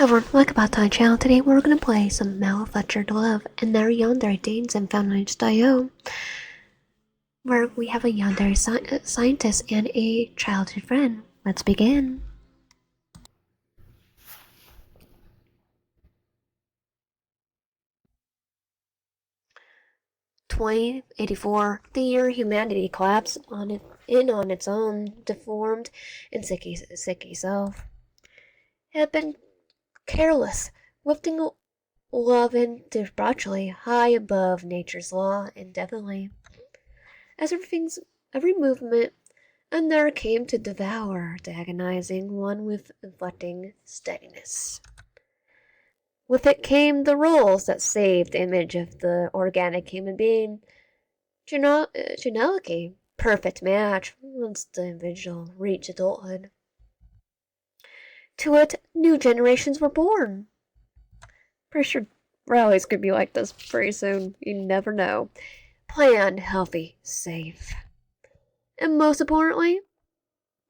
everyone, welcome back to my channel. Today we're gonna play some Manufactured Love and their Yandere Danes and Foundation.io, where we have a Yandere scientist and a childhood friend. Let's begin. (2084), the year humanity collapsed on its own, deformed and sicky self. It had been careless, lifting love and debauchery high above nature's law indefinitely. As every movement, another came to devour the agonizing one with inflecting steadiness. With it came the rules that saved the image of the organic human being. Genetically perfect match once the individual reached adulthood. To it, new generations were born. Pretty sure rallies could be like this pretty soon. You never know. Planned, healthy, safe. And most importantly,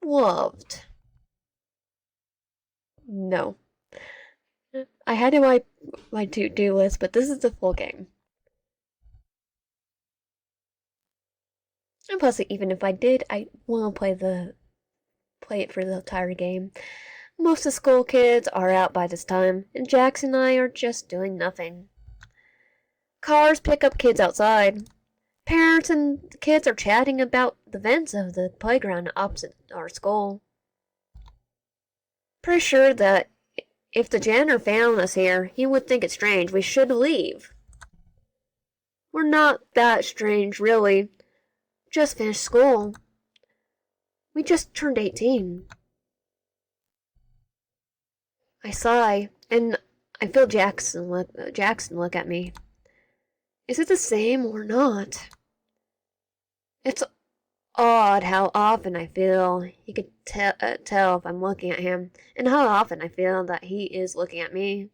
loved. No. I had in my to-do list, but this is the full game. And plus, even if I did, I won't play it for the entire game. Most of the school kids are out by this time, and Jax and I are just doing nothing. Cars pick up kids outside. Parents and kids are chatting about the vents of the playground opposite our school. Pretty sure that if the janitor found us here, he would think it strange we should leave. We're not that strange, really. Just finished school. We just turned 18. I sigh, and I feel Jackson look at me. Is it the same or not? It's odd how often I feel he could tell if I'm looking at him, and how often I feel that he is looking at me.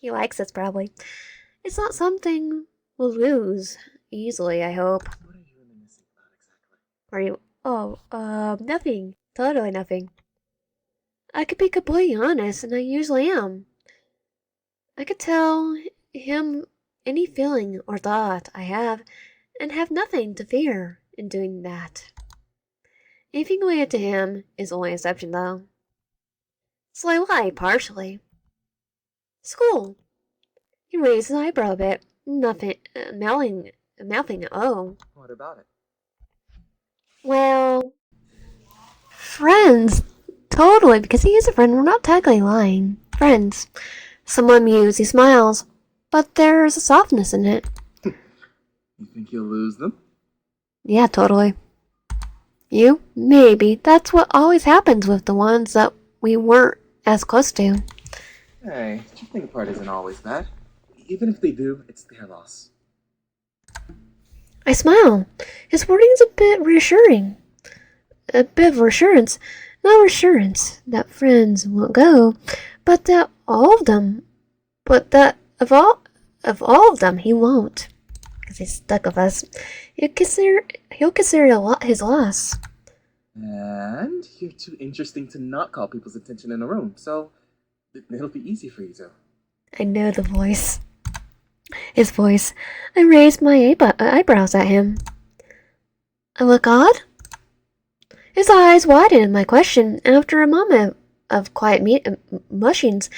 He likes us, probably. It's not something we'll lose easily, I hope. What are you reminiscing about exactly? Are you? Oh, nothing. Totally nothing. I could be completely honest, and I usually am. I could tell him any feeling or thought I have, and have nothing to fear in doing that. Anything related to him is only an exception, though. So I lie partially. School. He raised his eyebrow a bit, nothing, mouthing oh. What about it? Well, friends. Totally, because he is a friend. We're not technically lying. Friends. Someone mused. He smiles, but there's a softness in it. You think you'll lose them? Yeah, totally. You? Maybe. That's what always happens with the ones that we weren't as close to. Hey, drifting apart isn't always bad. Even if they do, it's their loss. I smile. His wording is a bit reassuring. A bit of reassurance. Not reassurance that friends won't go, but that all of them. But that of all of them, he won't. Because he's stuck with us. He'll consider his loss. And you're too interesting to not call people's attention in a room, so it'll be easy for you to. I know the voice. His voice. I raised my eyebrows at him. I look odd? His eyes widen at my question, and after a moment of quiet mushings,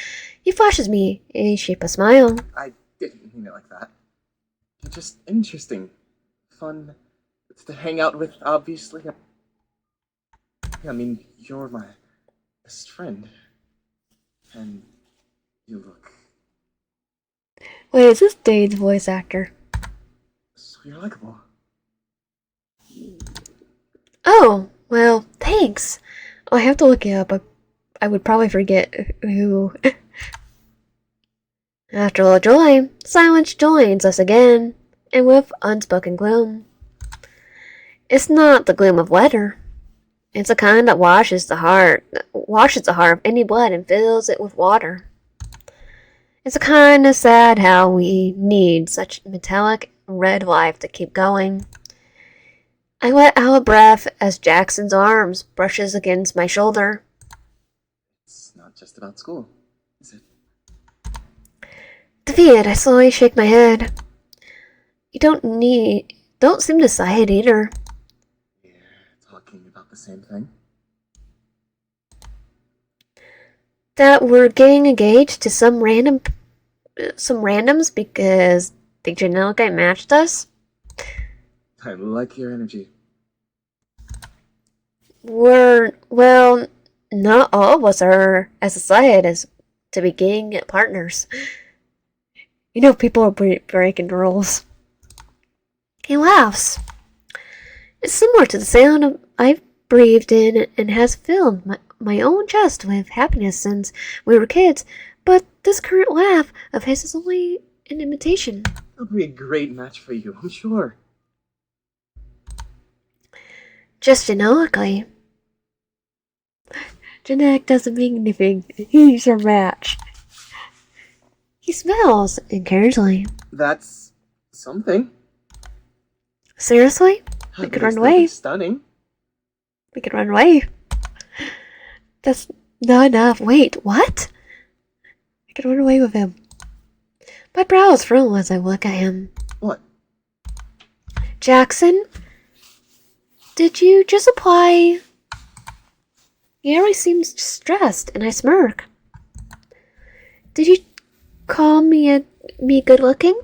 he flashes me a shape of smile. I didn't mean it like that. You're just interesting. Fun to hang out with, obviously. I mean, you're my best friend. And you look... Wait, is this Dade's voice actor? So you're likable. Oh, well, thanks. Oh, I have to look it up. I would probably forget who. After a joy, silence joins us again, and with unspoken gloom. It's not the gloom of weather. It's the kind that washes the heart of any blood and fills it with water. It's a kind of sad how we need such metallic red life to keep going. I let out a breath as Jackson's arms brushes against my shoulder. It's not just about school. Is it? Defeated, I slowly shake my head. You don't seem to sigh it either. We're talking about the same thing. That we're getting engaged to some randoms because they genetically matched us? I like your energy. Well, not all of us are as excited as to be getting partners. You know, people are breaking the rules. He laughs. It's similar to the sound I've breathed in and has filled my own chest with happiness since we were kids, but this current laugh of his is only an imitation. It'll be a great match for you, I'm sure. Just genetically. Genetic doesn't mean anything. He's our match. He smells encouragingly. That's something. Seriously? We could run away. Stunning. We could run away. That's not enough. Wait, what? I could run away with him. My brows furrow as I look at him. What? Jackson? Did you just apply? Yandere seems stressed, and I smirk. Did you call me good looking?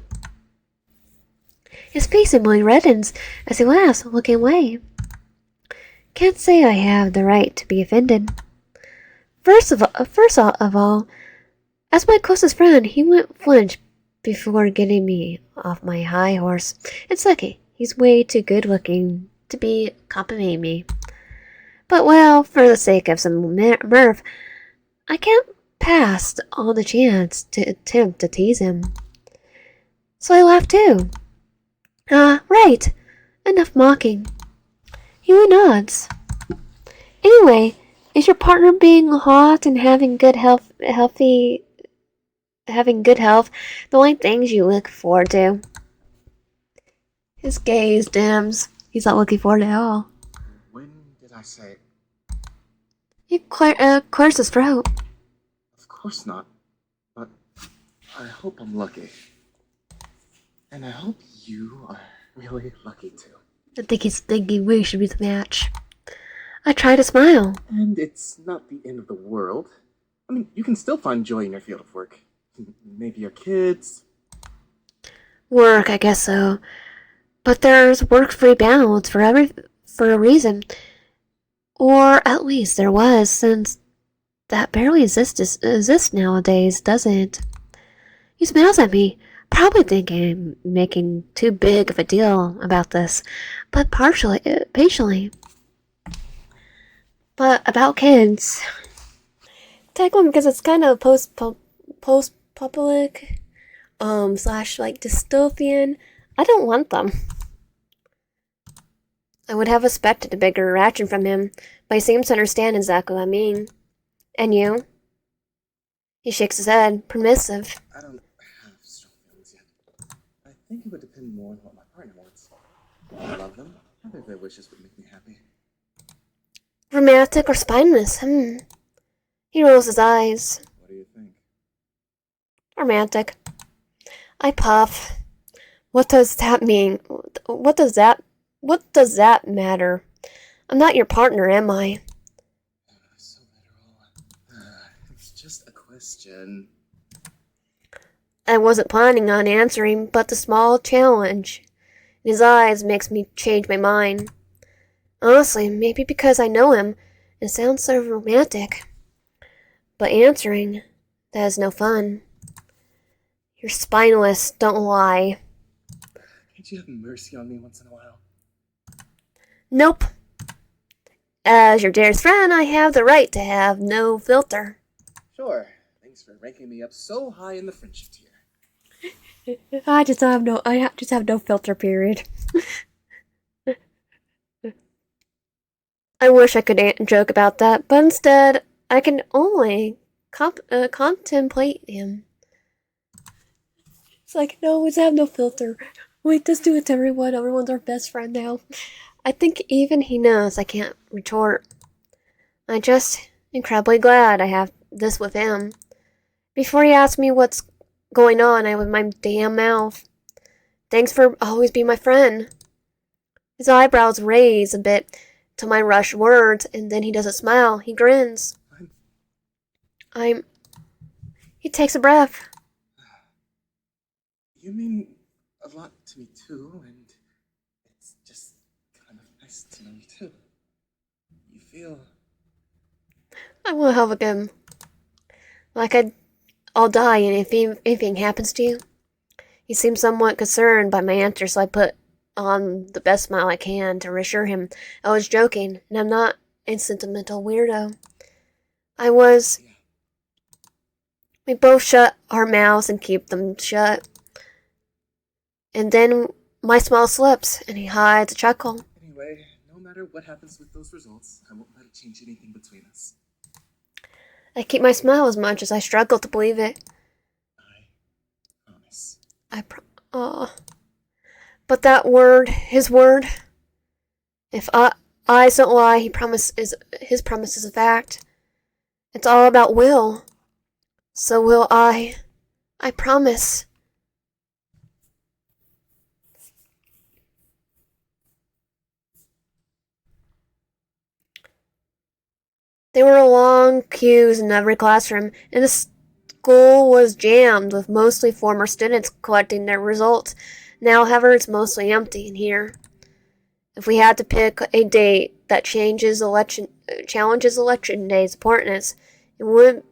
His face suddenly reddens as he laughs, looking away. Can't say I have the right to be offended. First of all, as my closest friend, he wouldn't flinch before getting me off my high horse. And second, he's way too good looking to be complimenting me. But well, for the sake of some mirth, I can't pass on the chance to attempt to tease him. So I laugh too. Right. Enough mocking. He nods. Anyway, is your partner being hot and having good health the only things you look forward to? His gaze dims. He's not looking forward at all. When did I say? He clears his throat. Of course not. But I hope I'm lucky. And I hope you are really lucky too. I think he's thinking we should be the match. I try to smile. And it's not the end of the world. I mean, you can still find joy in your field of work. Maybe your kids. Work, I guess so. But there's work-free balance for a reason. Or at least there was, since that barely exists nowadays, doesn't it? He smiles at me, probably thinking I'm making too big of a deal about this, but patiently. But about kids. Technically, because it's kind of post-public, slash like dystopian, I don't want them. I would have expected a bigger reaction from him, but he seems to understand exactly what I mean. And you? He shakes his head, permissive. I don't have strong feelings yet. I think it would depend more on what my partner wants. I love them. I think their wishes would make me happy. Romantic or spineless? He rolls his eyes. What do you think? Romantic. I puff. What does that mean? What does that matter? I'm not your partner, am I? So literal. It's just a question. I wasn't planning on answering, but the small challenge in his eyes makes me change my mind. Honestly, maybe because I know him, it sounds so romantic. But answering, that is no fun. You're spineless, don't lie. Can't you have mercy on me once in a while? Nope. As your dearest friend, I have the right to have no filter. Sure. Thanks for ranking me up so high in the friendship tier. I just have no filter, period. I wish I could joke about that, but instead, I can only contemplate him. It's like, no, we have no filter. Wait, just do it to everyone. Everyone's our best friend now. I think even he knows I can't retort. I'm just incredibly glad I have this with him. Before he asked me what's going on, I opened my damn mouth. Thanks for always being my friend. His eyebrows raise a bit to my rushed words, and then he doesn't smile. He grins. I'm. He takes a breath. You mean a lot to me too, and it's just kind of nice to know you too. You feel. I will hug him. Like I'll die and if anything happens to you. He seemed somewhat concerned by my answer, so I put on the best smile I can to reassure him I was joking, and I'm not a sentimental weirdo. I was. Yeah. We both shut our mouths and keep them shut. And then my smile slips, and he hides a chuckle. Anyway, no matter what happens with those results, I won't let it change anything between us. I keep my smile as much as I struggle to believe it. I promise. But that word, his word, if eyes don't lie, his promise is a fact. It's all about will. So will I. I promise. There were long queues in every classroom, and the school was jammed with mostly former students collecting their results. Now, however, it's mostly empty in here. If we had to pick a date that challenges election day's importance, it wouldn't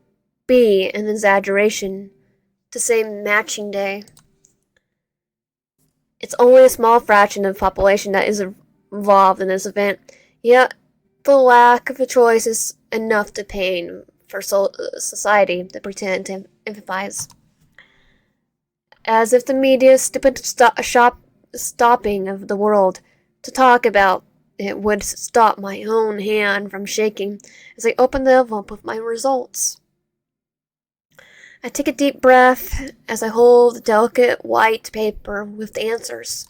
be an exaggeration to say matching day. It's only a small fraction of the population that is involved in this event, yet the lack of a choice is enough to pain for society to pretend to empathize. As if the media's stupid stopping of the world to talk about it would stop my own hand from shaking as I open the envelope with my results. I take a deep breath as I hold the delicate white paper with the answers.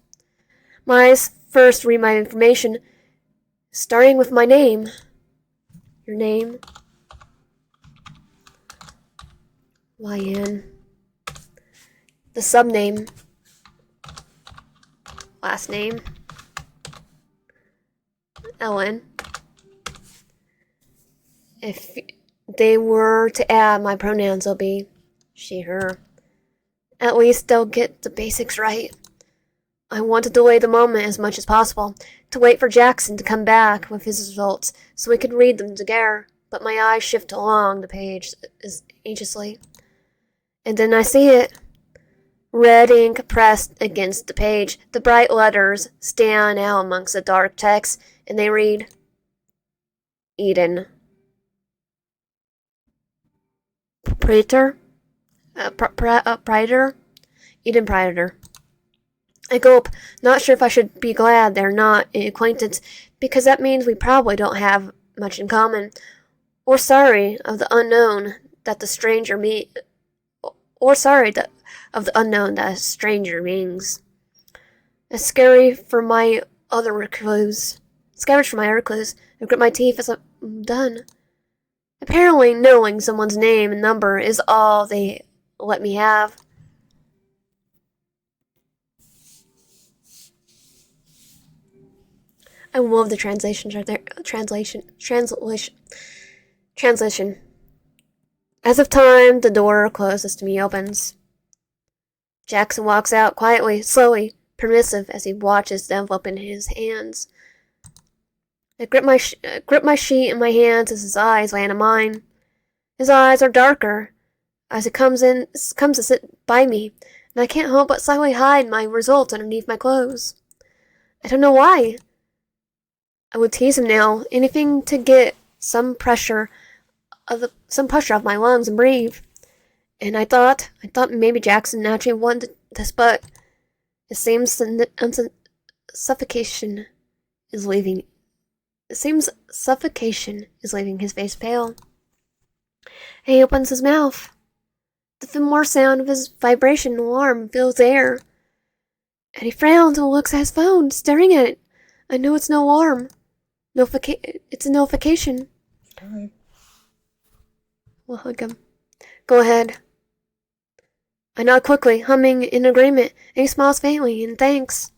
My eyes first read my information, starting with my name. Your name? YN. The subname. Last name. Ellen. If they were to add my pronouns, they'll be she, her. At least they'll get the basics right. I want to delay the moment as much as possible, to wait for Jackson to come back with his results so we could read them together, but my eyes shift along the page anxiously. And then I see it. Red ink pressed against the page, the bright letters stand out amongst the dark text, and they read, Eden. Praetor? Praetor? Eden Praetor. I gulp, not sure if I should be glad they're not an acquaintance, because that means we probably don't have much in common. Or sorry of the unknown that the stranger of the unknown that a stranger means. It's scary for my other clues. Scavenge for my other clues. I grit my teeth as I'm done. Apparently, knowing someone's name and number is all they let me have. I love the translations right there. Translation. As of time, the door closest to me opens. Jackson walks out quietly, slowly, permissive as he watches the envelope in his hands. I grip my sheet in my hands as his eyes land on mine. His eyes are darker as it comes to sit by me, and I can't help but slightly hide my results underneath my clothes. I don't know why. I would tease him now, anything to get some pressure off my lungs and breathe. And I thought maybe Jackson naturally wanted this, but it seems suffocation is leaving. It seems suffocation is leaving his face pale. And he opens his mouth. The familiar sound of his vibration alarm fills the air. And he frowns and looks at his phone, staring at it. I know it's no alarm. It's a notification. Hi. We'll hug him. Go ahead. I nod quickly, humming in agreement, and he smiles faintly in thanks.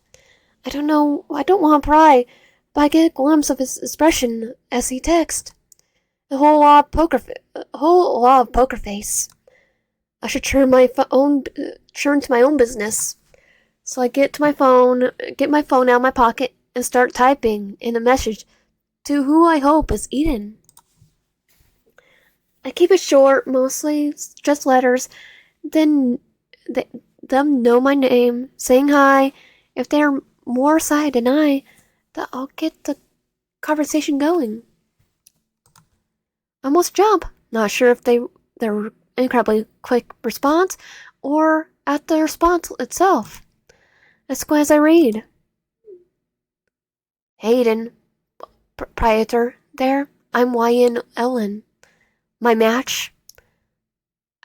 I don't want to pry, but I get a glimpse of his expression as he texts. A whole lot of poker face. I should turn to my own business. So I get my phone out of my pocket, and start typing in a message to who I hope is Eden. I keep it short, mostly just letters. Then them know my name, saying hi. If they're more excited than that I'll get the conversation going. I almost jump, not sure if their incredibly quick response or at the response itself. As I read. Hayden, proprietor, there. I'm YN Ellen. My match.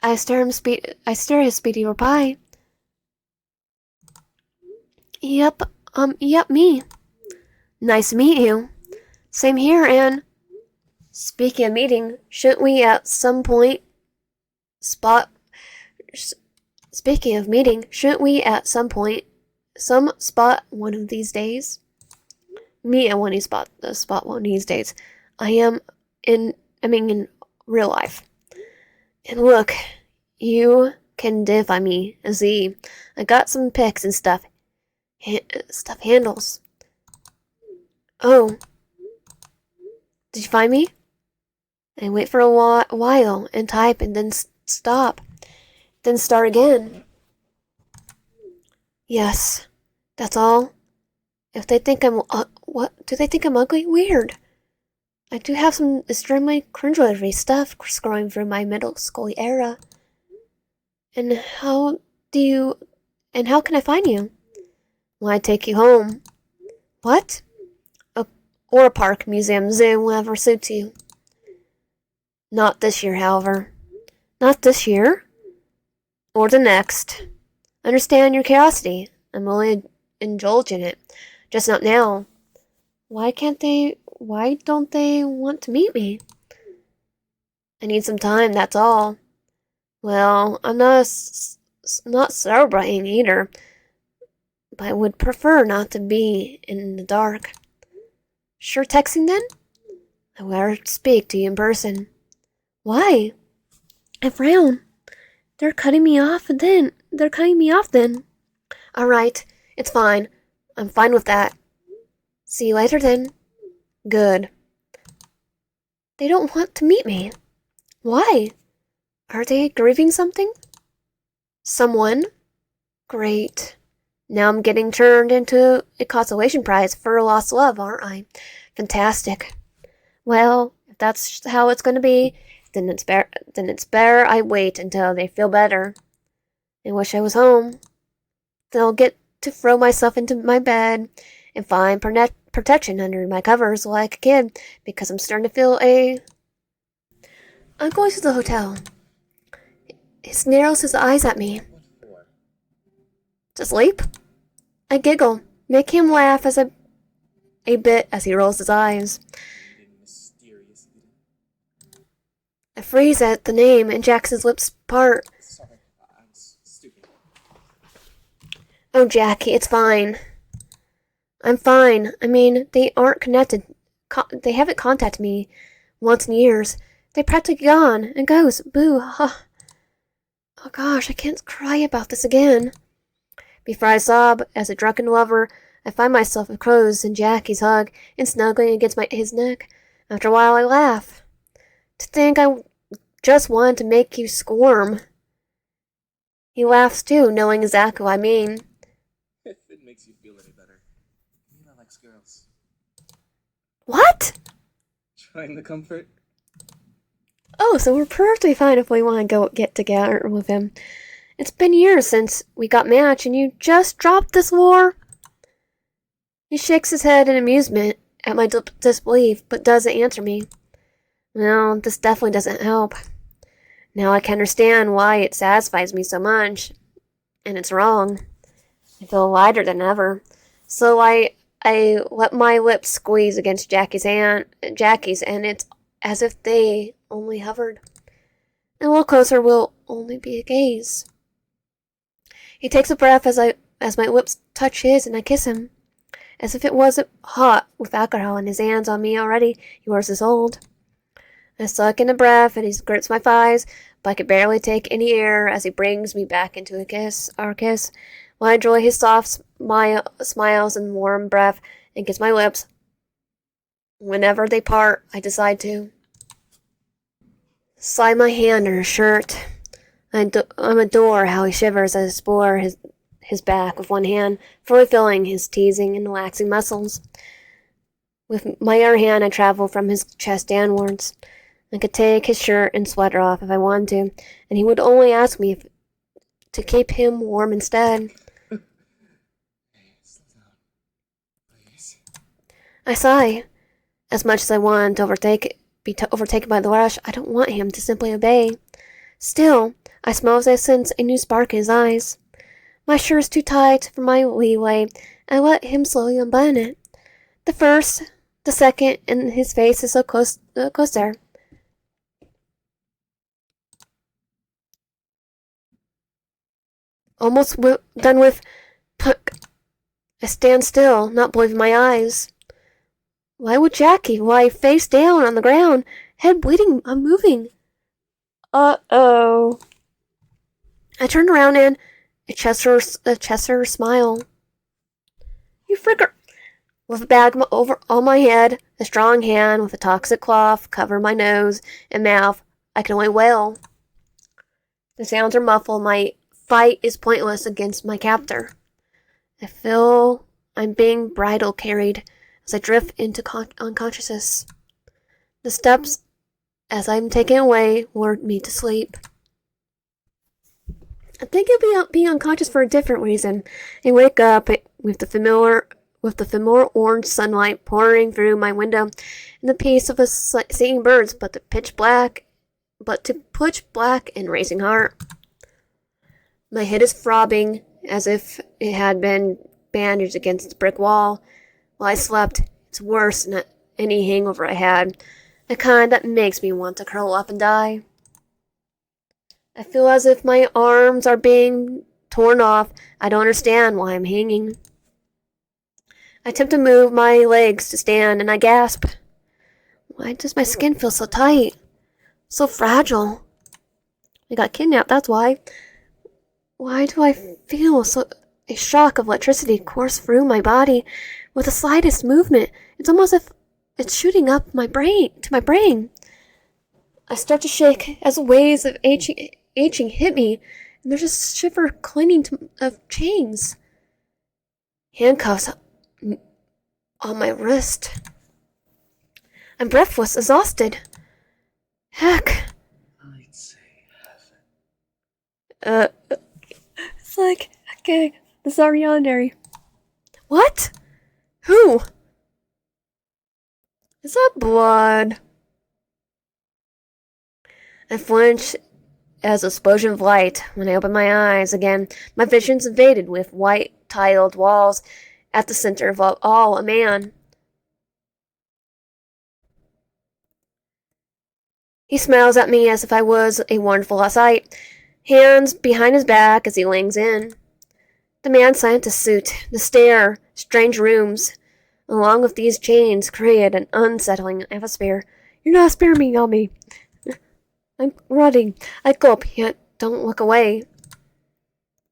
I stare his speedy reply. Yep, me. Nice to meet you. Same here, and speaking of meeting, shouldn't we at some point spot speaking of meeting, shouldn't we at some point some spot one of these days? Me at one spot one of these days. I mean in real life. And look, you can identify me as Z. I got some pics and stuff handles. Oh, did you find me? I wait for a while and type and then stop. Then start again. Yes, that's all. If they think I'm what do they think I'm ugly? Weird. I do have some extremely cringeworthy stuff scrolling through my middle school era. And how can I find you? Well, I take you home. What? Or a park, museum, zoo, whatever suits you. Not this year, however. Not this year? Or the next. Understand your curiosity. I'm only indulging it. Just not now. Why don't they want to meet me? I need some time, that's all. Well, I'm not celebrating either. But I would prefer not to be in the dark. Sure texting then? I would rather speak to you in person. Why? I frown. They're cutting me off then. Alright, it's fine. I'm fine with that. See you later then. Good. They don't want to meet me. Why? Are they grieving something? Someone? Great. Now I'm getting turned into a consolation prize for lost love, aren't I? Fantastic. Well, if that's how it's going to be, then it's better I wait until they feel better. I wish I was home. Then I'll get to throw myself into my bed and find protection under my covers like a kid, because I'm starting to feel I'm going to the hotel. He narrows his eyes at me. To sleep? I giggle, make him laugh a bit as he rolls his eyes. I freeze at the name and Jackson's lips part. Sorry, I'm stupid. Oh, Jackie, it's fine. I'm fine. I mean, they aren't connected. They haven't contacted me once in years. They're practically gone and goes. Boo. Huh. Oh gosh, I can't cry about this again. Before I sob, as a drunken lover, I find myself enclosed in Jackie's hug and snuggling against his neck. After a while, I laugh. To think I just wanted to make you squirm. He laughs too, knowing exactly what I mean. If it makes you feel any better, Nina likes girls. What? Trying the comfort? Oh, so we're perfectly fine if we want to go get together with him. It's been years since we got matched, and you just dropped this war? He shakes his head in amusement at my disbelief, but doesn't answer me. Well, this definitely doesn't help. Now I can understand why it satisfies me so much. And it's wrong. I feel lighter than ever. So I let my lips squeeze against Jackie's, and it's as if they only hovered. And a little closer will only be a gaze. He takes a breath as my lips touch his and I kiss him. As if it wasn't hot with alcohol in his hands on me already, he wears his hold. I suck in a breath and he grits my thighs, but I can barely take any air as he brings me back into our kiss, while I enjoy his soft smiles and warm breath and kiss my lips. Whenever they part, I decide to slide my hand under his shirt. I adore how he shivers as I explore his back with one hand, fully feeling his teasing and relaxing muscles. With my other hand, I travel from his chest downwards. I could take his shirt and sweater off if I wanted to, and he would only ask me to keep him warm instead. I sigh. As much as I want to be overtaken by the rush, I don't want him to simply obey. Still, I smile as I sense a new spark in his eyes. My shirt is too tight for my leeway. I let him slowly unbutton it. The first, the second, and his face is so close there. Almost done with. Puck. I stand still, not believing my eyes. Why would Jackie lie face down on the ground, head bleeding, unmoving? Uh-oh. I turned around and a Chester smile. You fricker. With a bag over on my head, a strong hand with a toxic cloth covered my nose and mouth, I can only wail. The sounds are muffled. My fight is pointless against my captor. I feel I'm being bridle carried as I drift into unconsciousness. The steps, as I'm taken away, lured me to sleep. I think I'll be unconscious for a different reason. I wake up with the familiar orange sunlight pouring through my window, and the peace of singing birds, but to pitch black and racing heart. My head is throbbing as if it had been bandaged against a brick wall. While I slept, it's worse than any hangover I had, the kind that makes me want to curl up and die. I feel as if my arms are being torn off. I don't understand why I'm hanging. I attempt to move my legs to stand, and I gasp. Why does my skin feel so tight? So fragile? I got kidnapped, that's why. Why do I feel a shock of electricity course through my body with the slightest movement? It's almost as if it's shooting up to my brain. I start to shake as waves of aching hit me, and there's a shiver clinging of chains. Handcuffs on my wrist. I'm breathless, exhausted. Heck. I'd say heaven. It's like, okay, this is our Yandere. What? Who? Is that blood? I flinch as an explosion of light. When I open my eyes again, my vision's invaded with white tiled walls. At the center of all, a man. He smiles at me as if I was a wonderful sight, hands behind his back as he leans in. The mad scientist suit, the stare, strange rooms, along with these chains, create an unsettling atmosphere. You're not sparing me, Yami. I'm running. I gulp, yet don't look away.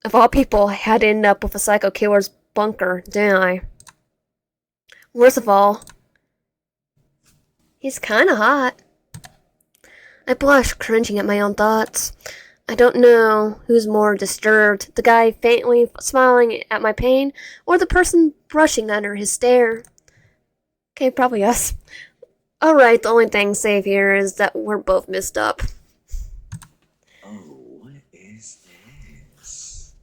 Of all people, I had to end up with a psycho killer's bunker, didn't I? Worst of all, he's kinda hot. I blush, cringing at my own thoughts. I don't know who's more disturbed, the guy faintly smiling at my pain, or the person brushing under his stare. Okay, probably us. Alright, the only thing safe here is that we're both messed up. Oh, what is this?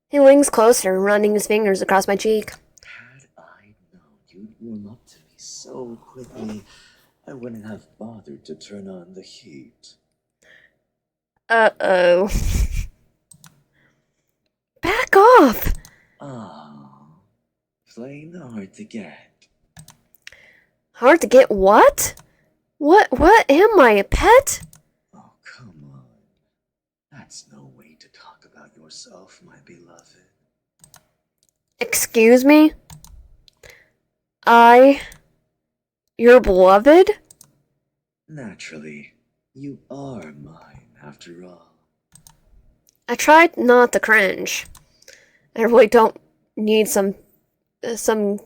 He leans closer, running his fingers across my cheek. Had I known you'd warm up to me so quickly, I wouldn't have bothered to turn on the heat. Uh-oh. Back off! Oh, plain hard to get. Hard to get what? What am I, a pet? Oh, come on. That's no way to talk about yourself, my beloved. Excuse me? Your beloved? Naturally, you are mine after all. I tried not to cringe. I really don't need some to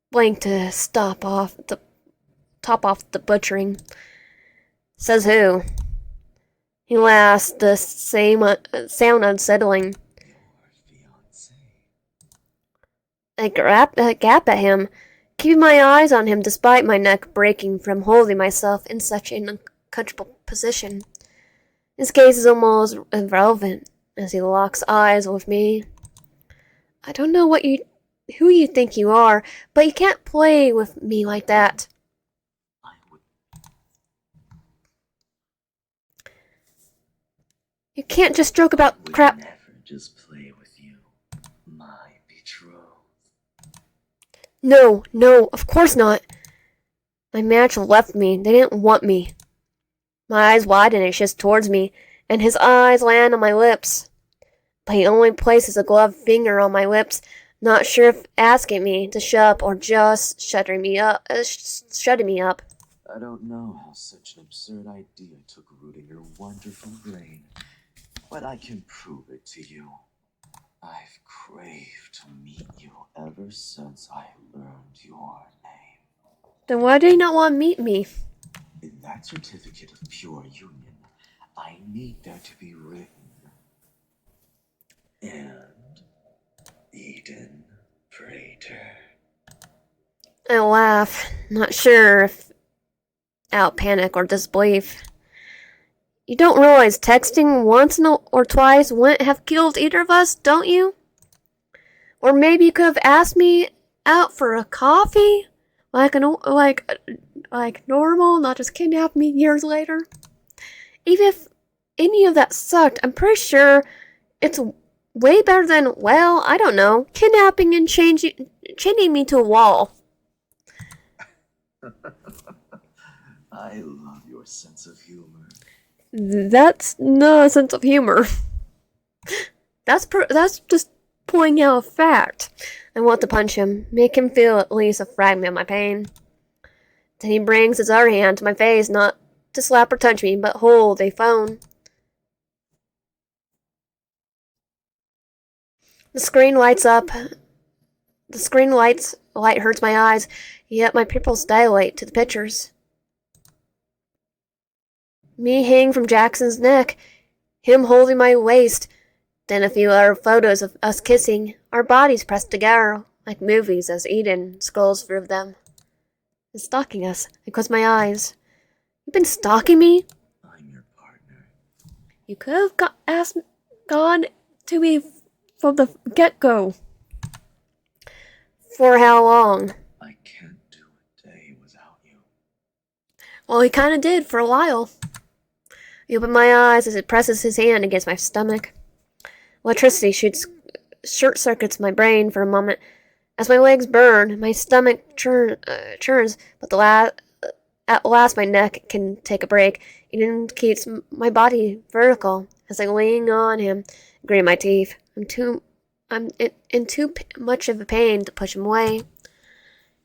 blank to top off the butchering. Says who? He laughs, the same sound unsettling. Your fiancé. I gap at him, keeping my eyes on him despite my neck breaking from holding myself in such an uncomfortable position. His gaze is almost irrelevant as he locks eyes with me. I don't know who you think you are, but you can't play with me like that. I would You can't just joke about crap. never just play with you, my betrothed. No, of course not. My match left me. They didn't want me. My eyes widen and shifts towards me, and his eyes land on my lips. But he only places a gloved finger on my lips, not sure if asking me to shut up or just shutting me up. I don't know how such an absurd idea took root in your wonderful brain, but I can prove it to you. I've craved to meet you ever since I learned your name. Then why do you not want to meet me? In that certificate of pure union, I need there to be written, and Eden Praetor. I laugh, not sure if out panic or disbelief. You don't realize texting once or twice wouldn't have killed either of us, don't you? Or maybe you could have asked me out for a coffee, like normal, not just kidnap me years later. Even if any of that sucked, I'm pretty sure it's way better than, well, I don't know, kidnapping and chaining me to a wall. I love your sense of humor. That's not a sense of humor. That's just pointing out a fact. I want to punch him, make him feel at least a fragment of my pain. Then he brings his other hand to my face, not to slap or touch me, but hold a phone. The screen lights up. Light hurts my eyes, yet my pupils dilate to the pictures. Me hanging from Jackson's neck, him holding my waist, then a few other photos of us kissing, our bodies pressed together like movies as Eden scrolls through them. He's stalking us. I close my eyes. You've been stalking me? I'm your partner. You could have gone to me from the get-go. For how long? I can't do a day without you. Well, he kind of did for a while. I open my eyes as it presses his hand against my stomach. Electricity short circuits my brain for a moment. As my legs burn, my stomach churns, but at last my neck can take a break. Eden keeps my body vertical as I lean on him, grit my teeth. I'm in too much of a pain to push him away.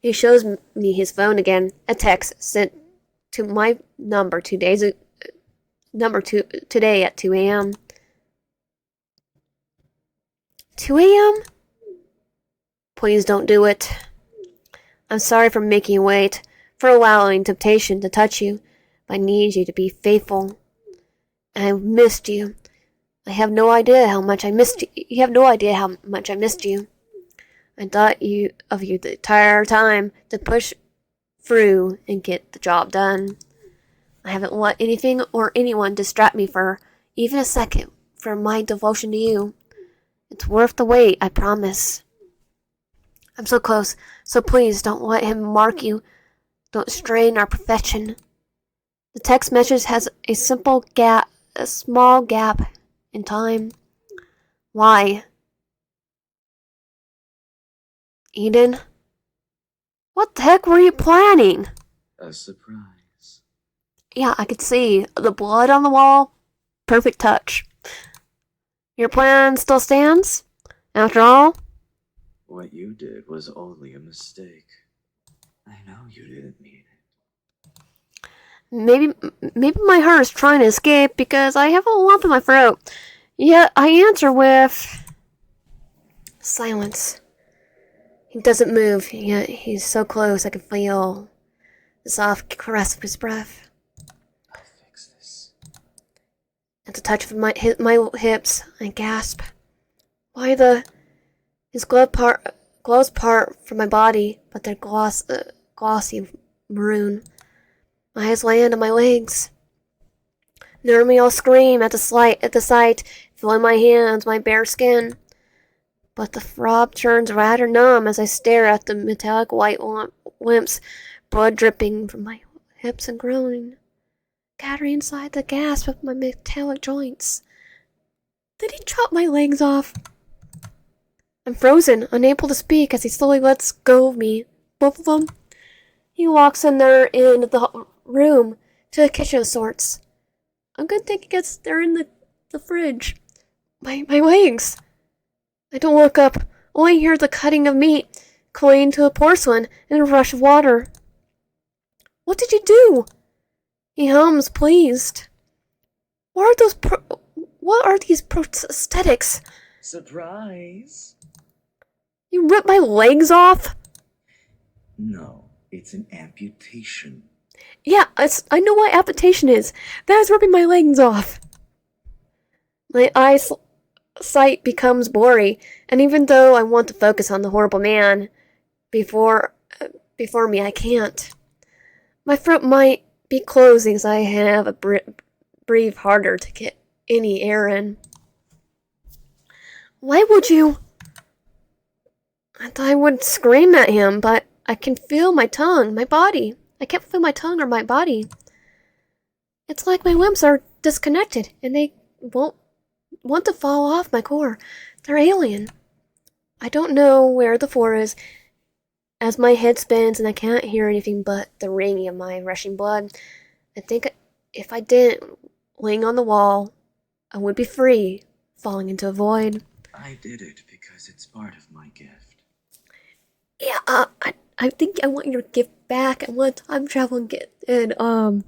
He shows me his phone again, a text sent to my number today at 2 a.m. 2 a.m.? Please don't do it. I'm sorry for making you wait, for allowing temptation to touch you, but I need you to be faithful. I've missed you. I have no idea how much I missed you. You have no idea how much I missed you. I thought of you the entire time to push through and get the job done. I haven't let anything or anyone distract me for even a second from my devotion to you. It's worth the wait, I promise. I'm so close, so please don't let him mark you. Don't strain our perfection. The text message has a small gap in time. Why? Eden? What the heck were you planning? A surprise. Yeah, I could see the blood on the wall. Perfect touch. Your plan still stands? After all? What you did was only a mistake. I know you didn't mean it. Maybe my heart is trying to escape because I have a lump in my throat. Yet I answer with silence. He doesn't move, yet he's so close I can feel the soft caress of his breath. I'll fix this. At the touch of my hips, I gasp. Why his gloves part from my body, but they're glossy maroon. My eyes land on my legs. Normally I'll scream at the sight, feeling my hands, my bare skin. But the throb turns rather numb as I stare at the metallic white limps, blood dripping from my hips and groin, gathering inside the gasp of my metallic joints. Did he chop my legs off? I'm frozen, unable to speak as he slowly lets go of me. Both of them. He walks in the room to the kitchen of sorts. I'm good thinking they're in the fridge. My legs. I don't look up, only hear the cutting of meat, clinging to the porcelain, and a rush of water. What did you do? He hums, pleased. What are these prosthetics? Surprise! You ripped my legs off? No, it's an amputation. Yeah, I know what amputation is. That is ripping my legs off. My sight becomes blurry, and even though I want to focus on the horrible man before me, I can't. My throat might be closing as I have a breathe harder to get any air in. Why would you? I thought I would scream at him, but I can feel my tongue, my body. I can't feel my tongue or my body. It's like my limbs are disconnected, and they won't want to fall off my core. They're alien. I don't know where the floor is as my head spins and I can't hear anything but the ringing of my rushing blood. I think if I didn't, laying on the wall, I would be free, falling into a void. I did it because it's part of my gift. Yeah, I think I want your gift back. I want time travel and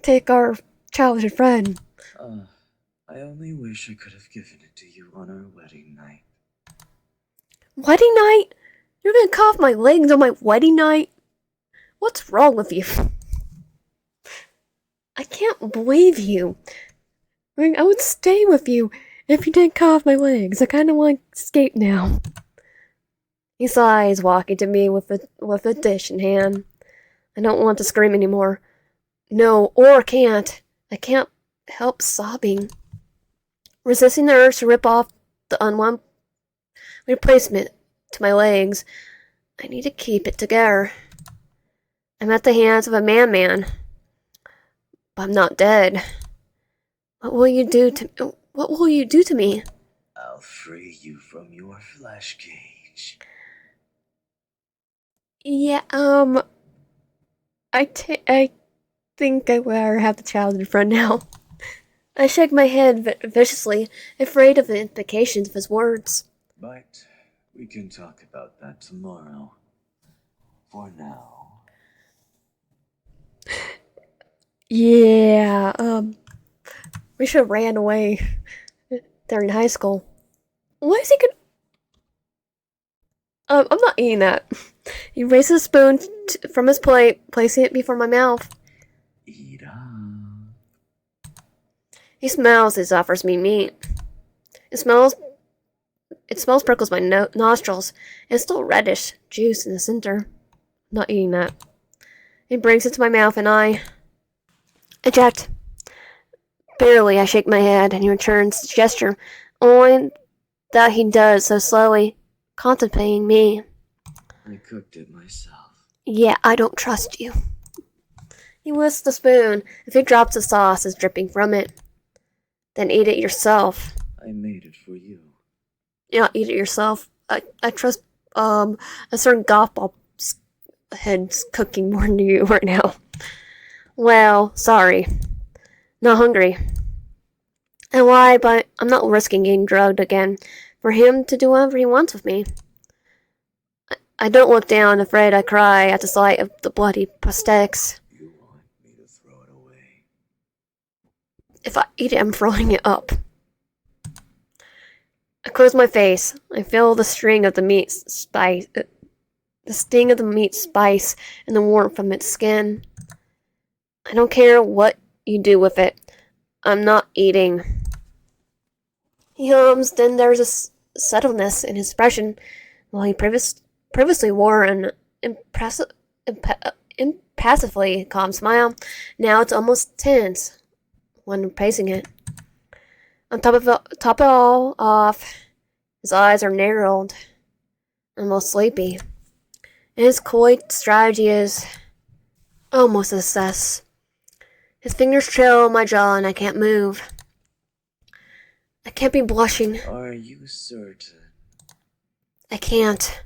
take our childhood friend. I only wish I could have given it to you on our wedding night. Wedding night? You're gonna cut off my legs on my wedding night? What's wrong with you? I can't believe you. I mean, I would stay with you if you didn't cut off my legs. I kind of want to escape now. He sighs, walking to me with a dish in hand. I don't want to scream anymore. No, or can't. I can't help sobbing. Resisting the urge to rip off the unwanted replacement to my legs, I need to keep it together. I'm at the hands of a man, but I'm not dead. What will you do to me? I'll free you from your flesh cage. Yeah, I think I better have the child in front now. I shake my head viciously, afraid of the implications of his words. But we can talk about that tomorrow. For now. Yeah, we should have ran away during high school. Why is he gonna... I'm not eating that. He raises a spoon from his plate, placing it before my mouth. Eat up. He smiles as he offers me meat. It smells prickles my nostrils. It's still reddish juice in the center. Not eating that. He brings it to my mouth and I eject. Barely, I shake my head and he returns the gesture, only that he does so slowly, contemplating me. I cooked it myself. Yeah, I don't trust you. He whisks the spoon. A few drops of sauce is dripping from it. Then eat it yourself. I made it for you. Yeah, eat it yourself. I trust a certain golf ball head's cooking more than you right now. Well, sorry. Not hungry. And why, but I'm not risking getting drugged again for him to do whatever he wants with me. I don't look down, afraid I cry at the sight of the bloody prosthetics. You want me to throw it away? If I eat it, I'm throwing it up. I close my face. I feel the sting of the meat spice and the warmth from its skin. I don't care what you do with it. I'm not eating. He hums, then there's a subtleness in his expression, while he previously wore an impassively calm smile. Now it's almost tense when praising it. On top of it all off, his eyes are narrowed, almost sleepy. And his coy strategy is almost a success. His fingers trail my jaw and I can't move. I can't be blushing. Are you certain? I can't.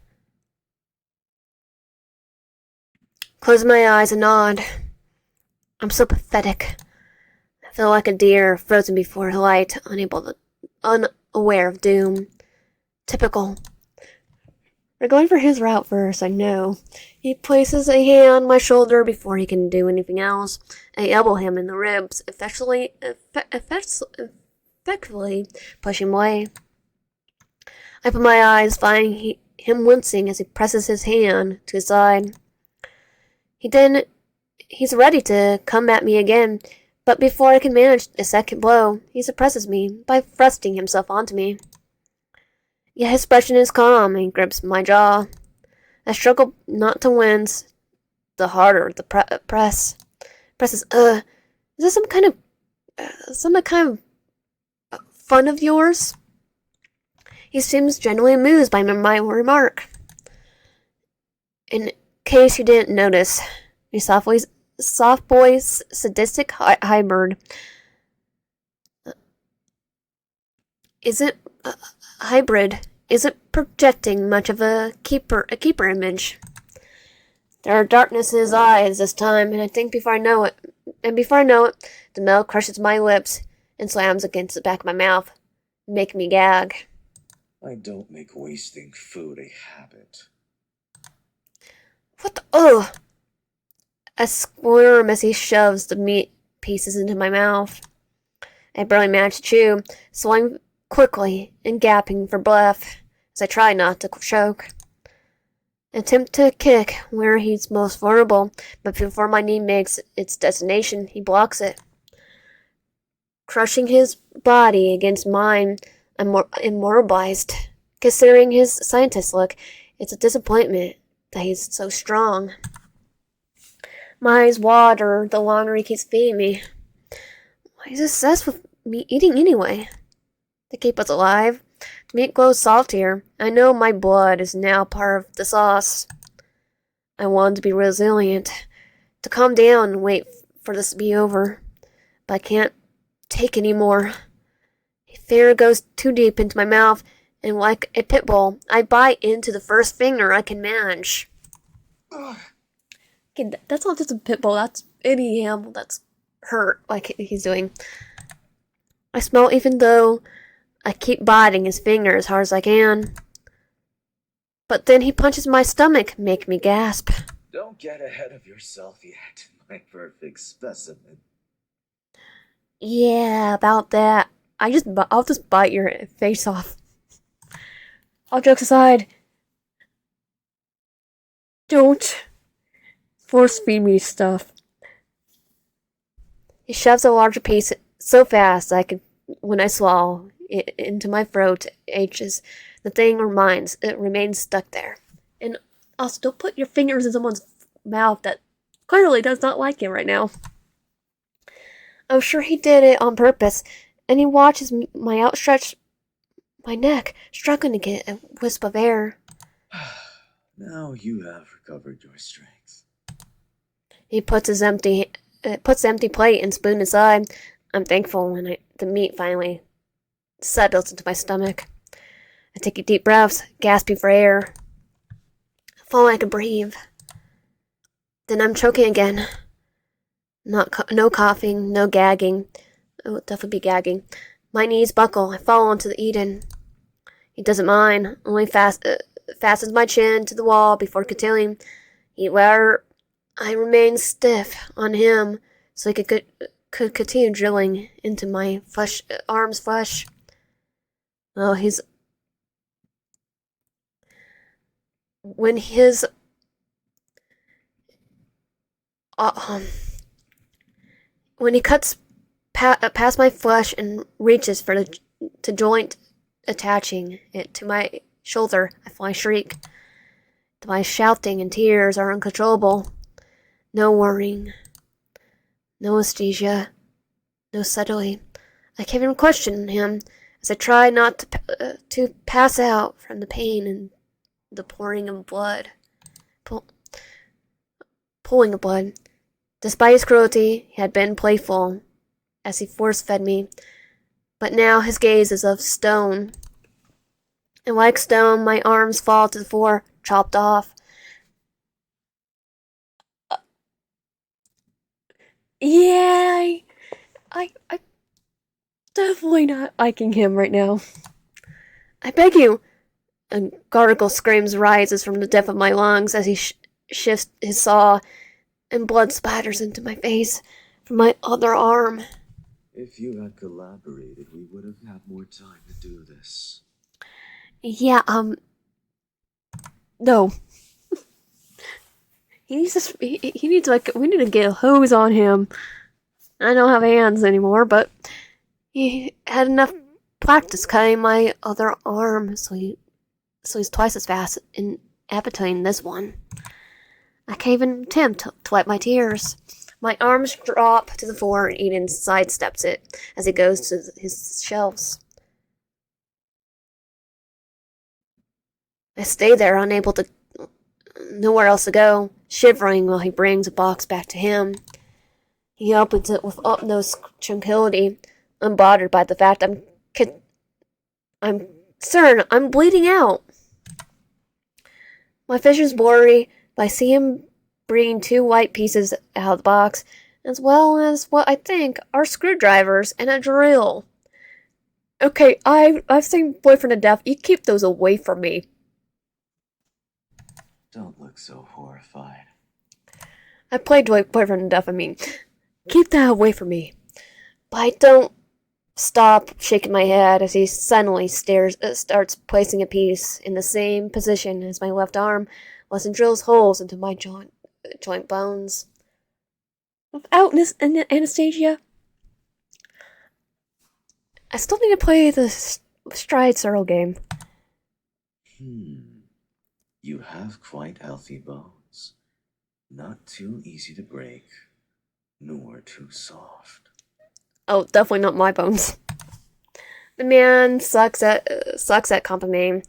Close my eyes and nod. I'm so pathetic. I feel like a deer frozen before light, unaware of doom. Typical. We're going for his route first, I know. He places a hand on my shoulder before he can do anything else. I elbow him in the ribs, effectively push him away. I put my eyes, finding him wincing as he presses his hand to his side. He's ready to come at me again, but before I can manage a second blow, he suppresses me by thrusting himself onto me. Yet his expression is calm and grips my jaw. I struggle not to wince, the harder the presses. Is this some kind of fun of yours? He seems genuinely amused by my remark. In case you didn't notice, a soft voice, sadistic hybrid. Isn't projecting much of a keeper image. There are darkness in his eyes this time, and I think before I know it, the milk crushes my lips and slams against the back of my mouth, making me gag. I don't make wasting food a habit. What the? Ugh! I squirm as he shoves the meat pieces into my mouth. I barely manage to chew, swallowing quickly and gasping for breath as I try not to choke. I attempt to kick where he's most vulnerable, but before my knee makes its destination, he blocks it. Crushing his body against mine, I'm more immobilized. Considering his scientist look, it's a disappointment that he's so strong. My eyes water the longer he keeps feeding me. Why is he obsessed with me eating anyway? To keep us alive. The meat glows saltier. I know my blood is now part of the sauce. I want to be resilient, to calm down and wait for this to be over. But I can't take any more. Fear goes too deep into my mouth, and like a pit bull, I bite into the first finger I can manage. Okay, that's not just a pit bull, that's any animal that's hurt, like he's doing. I smell even though I keep biting his finger as hard as I can. But then he punches my stomach, making me gasp. Don't get ahead of yourself yet, my perfect specimen. Yeah, about that. I'll just bite your face off. All jokes aside, don't force feed me stuff. He shoves a larger piece so fast I could, when I swallow it into my throat, aches. The thing remains stuck there. And I'll still put your fingers in someone's mouth that clearly does not like it right now. I'm sure he did it on purpose, and he watches my neck, struggling to get a wisp of air. Now you have recovered your strength. He puts the empty plate and spoon aside. I'm thankful when the meat finally settles into my stomach. I take deep breaths, gasping for air. If only I could breathe. Then I'm choking again. No coughing, no gagging. I will definitely be gagging. My knees buckle. I fall onto the Eden. He doesn't mind. Only fastens my chin to the wall before continuing. I remain stiff on him, so he could continue drilling into my arm's flesh. Well, when his when he cuts past my flesh and reaches for the joint attaching it to my shoulder, I shriek. My shouting and tears are uncontrollable. No worrying, no anesthesia, no subtlety. I can't even question him as I try not to pass out from the pain and the pouring of blood. Pulling of blood. Despite his cruelty, he had been playful as he force-fed me, but now his gaze is of stone. And like stone, my arms fall to the floor, chopped off. Yeah, I definitely not liking him right now. I beg you! A gargle screams rises from the depth of my lungs as he shifts his saw, and blood spatters into my face from my other arm. If you had collaborated, we would have had more time to do this. Yeah, no. He needs we need to get a hose on him. I don't have hands anymore, but he had enough practice cutting my other arm, so he's twice as fast in appetiting this one. I can't even attempt to wipe my tears. My arms drop to the floor and Eden sidesteps it as he goes to his shelves. I stay there, unable to nowhere else to go, shivering while he brings a box back to him. He opens it with utmost tranquility, unbothered by the fact Sir, I'm bleeding out. My vision's blurry, but I see him bringing 2 white pieces out of the box, as well as what I think are screwdrivers and a drill. Okay, I've seen Boyfriend of Death. You keep those away from me. Don't look so horrified. I played Boyfriend of Death, keep that away from me. But I don't stop shaking my head as he suddenly starts placing a piece in the same position as my left arm, whilst he drills holes into my joint bones. Without anesthesia, I still need to play the Stride Circle game. You have quite healthy bones. Not too easy to break, nor too soft. Oh, definitely not my bones. The man sucks at complimenting,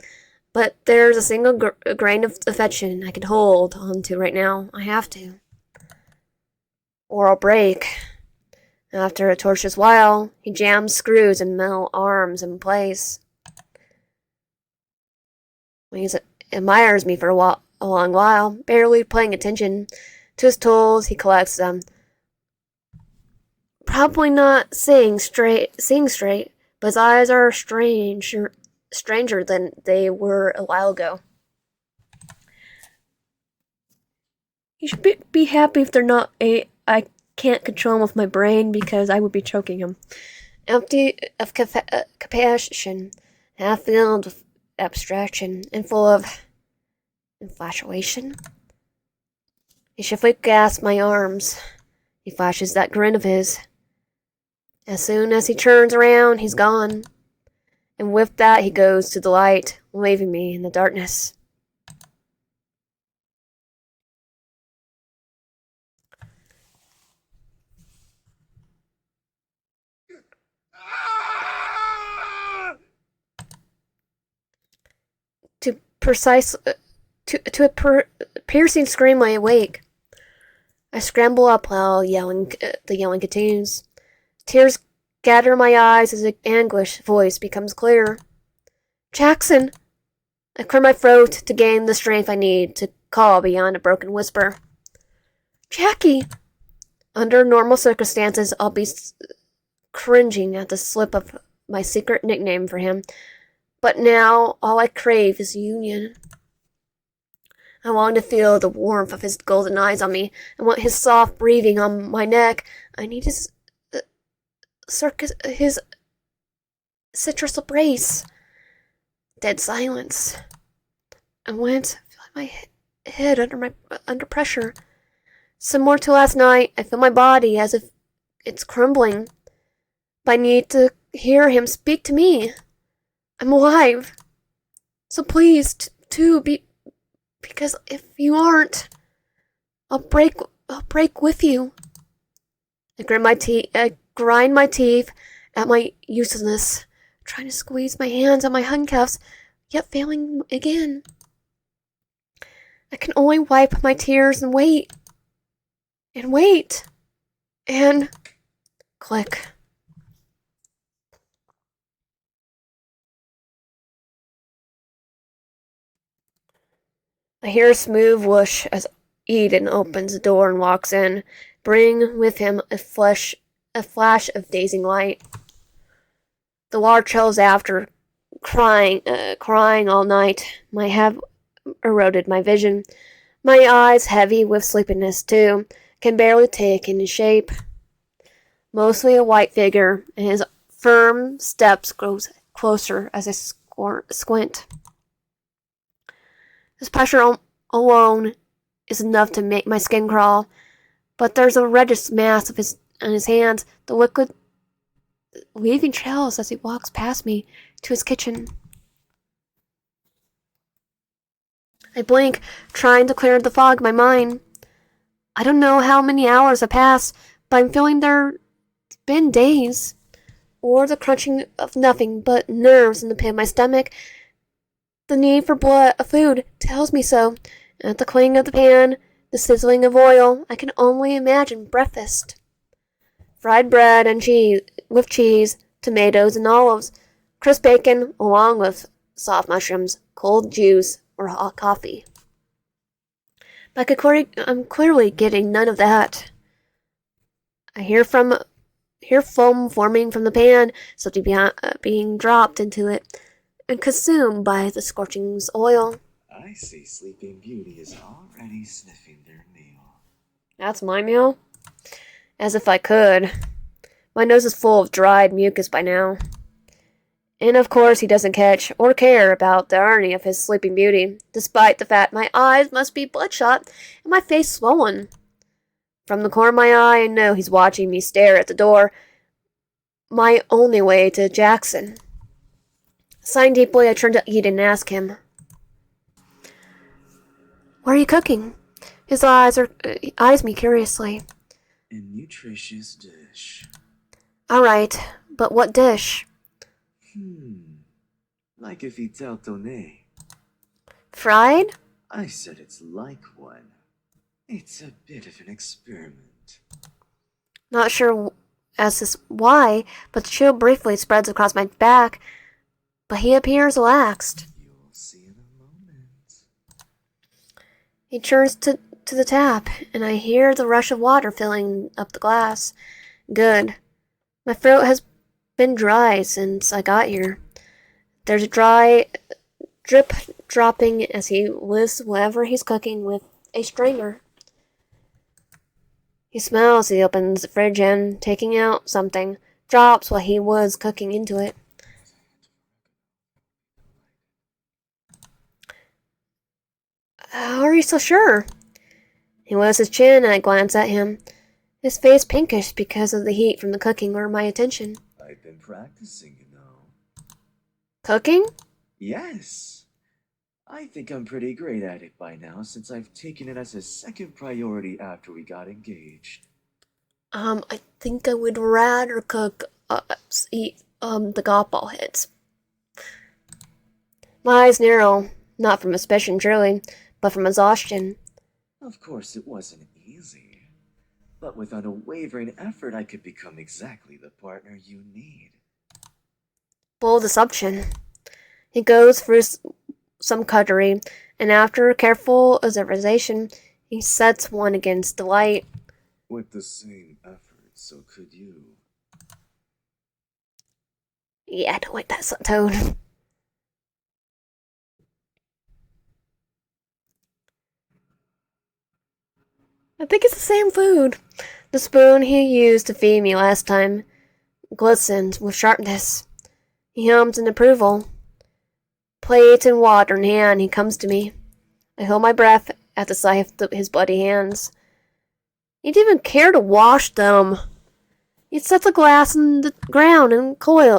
but there's a single grain of affection I can hold on to right now. I have to. Or I'll break. After a torturous while, he jams screws and metal arms in place. When he admires me for a long while, barely paying attention to his tools, he collects them. Probably not seeing straight, but his eyes are stranger than they were a while ago. You should be happy if they're not I can't control him with my brain because I would be choking him. Empty of compassion, half filled with abstraction, and full of infatuation. He swiftly grasps my arms. He flashes that grin of his. As soon as he turns around, he's gone. And with that, he goes to the light, leaving me in the darkness. To a piercing scream, I awake. I scramble up while the yelling continues. Tears gather in my eyes as the anguished voice becomes clear. Jackson! I clear my throat to gain the strength I need to call beyond a broken whisper. Jackie! Under normal circumstances, I'll be cringing at the slip of my secret nickname for him. But now, all I crave is union. I want to feel the warmth of his golden eyes on me. I want his soft breathing on my neck. I need his his citrus embrace. Dead silence. I went, feeling my head under pressure. Similar to last night, I feel my body as if it's crumbling. But I need to hear him speak to me. I'm alive. So please, because if you aren't, I'll break with you. I grind my teeth at my uselessness, trying to squeeze my hands on my handcuffs, yet failing again. I can only wipe my tears and wait. And wait. And click. I hear a smooth whoosh as Eden opens the door and walks in, bringing with him a flash of dazing light. The water trails after, crying all night, might have eroded my vision. My eyes, heavy with sleepiness too, can barely take any shape. Mostly a white figure, and his firm steps grows closer as I squint. His pressure alone is enough to make my skin crawl, but there's a reddish mass on his hands, the liquid leaving trails as he walks past me to his kitchen. I blink, trying to clear the fog in my mind. I don't know how many hours have passed, but I'm feeling there's been days, or the crunching of nothing but nerves in the pit of my stomach. The need for food tells me so. At the clang of the pan, the sizzling of oil, I can only imagine breakfast. Fried bread and cheese, with cheese, tomatoes and olives, crisp bacon, along with soft mushrooms, cold juice, or hot coffee. But I'm clearly getting none of that. I hear foam forming from the pan, something being dropped into it and consumed by the scorching oil. I see Sleeping Beauty is already sniffing their meal. That's my meal? As if I could. My nose is full of dried mucus by now. And of course he doesn't catch or care about the irony of his Sleeping Beauty, despite the fact my eyes must be bloodshot and my face swollen. From the corner of my eye, I know he's watching me stare at the door, my only way to Jackson. Sighing deeply, I turn to Eden and ask him, "What are you cooking?" His eyes me curiously. A nutritious dish. Alright, but what dish? Like a vitel toné. Fried? I said it's like one. It's a bit of an experiment. Not sure as to why, but the chill briefly spreads across my back. But he appears relaxed. You'll see in a moment. He turns to the tap, and I hear the rush of water filling up the glass. Good. My throat has been dry since I got here. There's a dry drip dropping as he lifts whatever he's cooking with a strainer. He smells as he opens the fridge and, taking out something, drops what he was cooking into it. How are you so sure? He lifts his chin and I glance at him. His face pinkish because of the heat from the cooking or my attention. I've been practicing, you know. Cooking? Yes. I think I'm pretty great at it by now since I've taken it as a second priority after we got engaged. I think I would rather eat the golf ball hits. My eyes narrow, not from suspicion, truly, but from exhaustion. Of course, it wasn't easy. But with unwavering effort, I could become exactly the partner you need. Bold assumption. He goes through some cutlery, and after careful observation, he sets one against the light. With the same effort, so could you. Yeah, I don't like that tone. I think it's the same food. The spoon he used to feed me last time glistens with sharpness. He hums in approval. Plate and water in hand, he comes to me. I hold my breath at the sight of his bloody hands. He didn't even care to wash them. He sets the glass on the ground and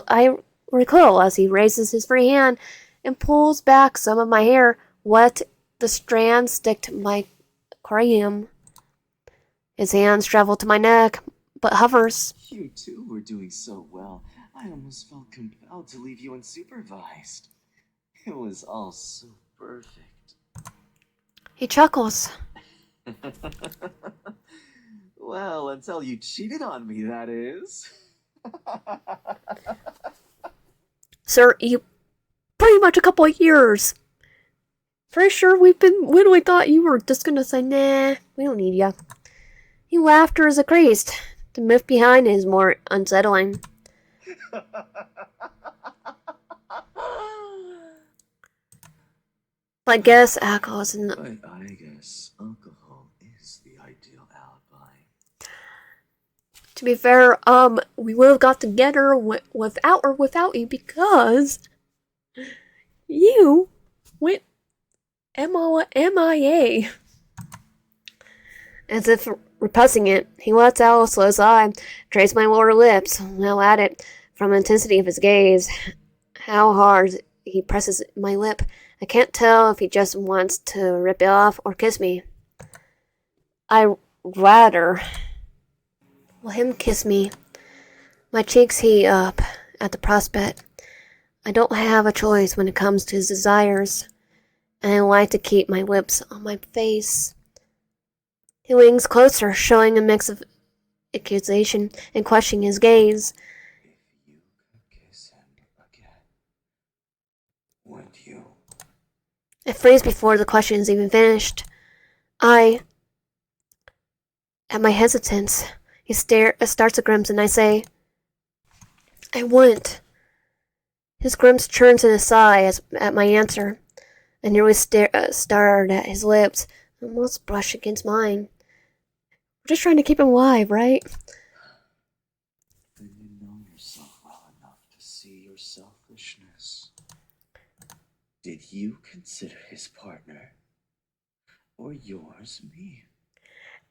I recoil as he raises his free hand and pulls back some of my hair. Wet the strands stick to my cranium. His hands travel to my neck, but hovers. You two were doing so well, I almost felt compelled to leave you unsupervised. It was all so perfect. He chuckles. Well, until you cheated on me, that is. Sir, you pretty much a couple of years. Pretty sure when we thought you were just gonna say, nah, we don't need ya. He laughter is a crazed. The myth behind it is more unsettling. I guess alcohol is But I guess alcohol is the ideal alibi. To be fair, we would have got together without you because you went MIA. As if repulsing it, he lets out a slow sigh, traces my lower lips, now at it, from the intensity of his gaze. How hard he presses my lip. I can't tell if he just wants to rip it off or kiss me. I rather let him kiss me. My cheeks heat up at the prospect. I don't have a choice when it comes to his desires, and I like to keep my lips on my face. He leans closer, showing a mix of accusation and questioning his gaze. If you could kiss him again, would you? I freeze before the question is even finished. At my hesitance, he starts to grimace and I say, I wouldn't. His grimace churns in a sigh at my answer. I nearly stared at his lips, almost brushed against mine. We're just trying to keep him alive, right? Then you know yourself well enough to see your selfishness. Did you consider his partner? Or yours me?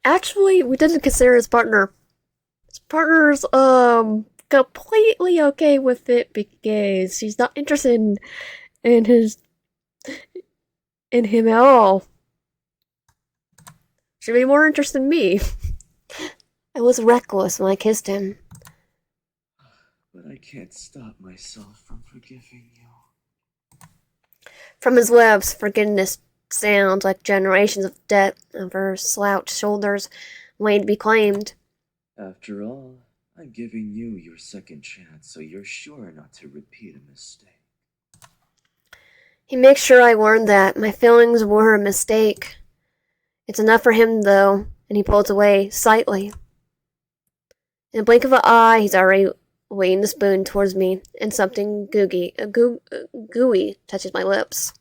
Actually, we didn't consider his partner. His partner's, completely okay with it because she's not interested in him at all. She'd be more interested in me. I was reckless when I kissed him. But I can't stop myself from forgiving you. From his lips, forgiveness sounds like generations of debt over slouched shoulders waiting to be claimed. After all, I'm giving you your second chance, so you're sure not to repeat a mistake. He makes sure I learn that my feelings were a mistake. It's enough for him, though, and he pulls away, slightly. In a blink of an eye, he's already weighing the spoon towards me, and something gooey touches my lips.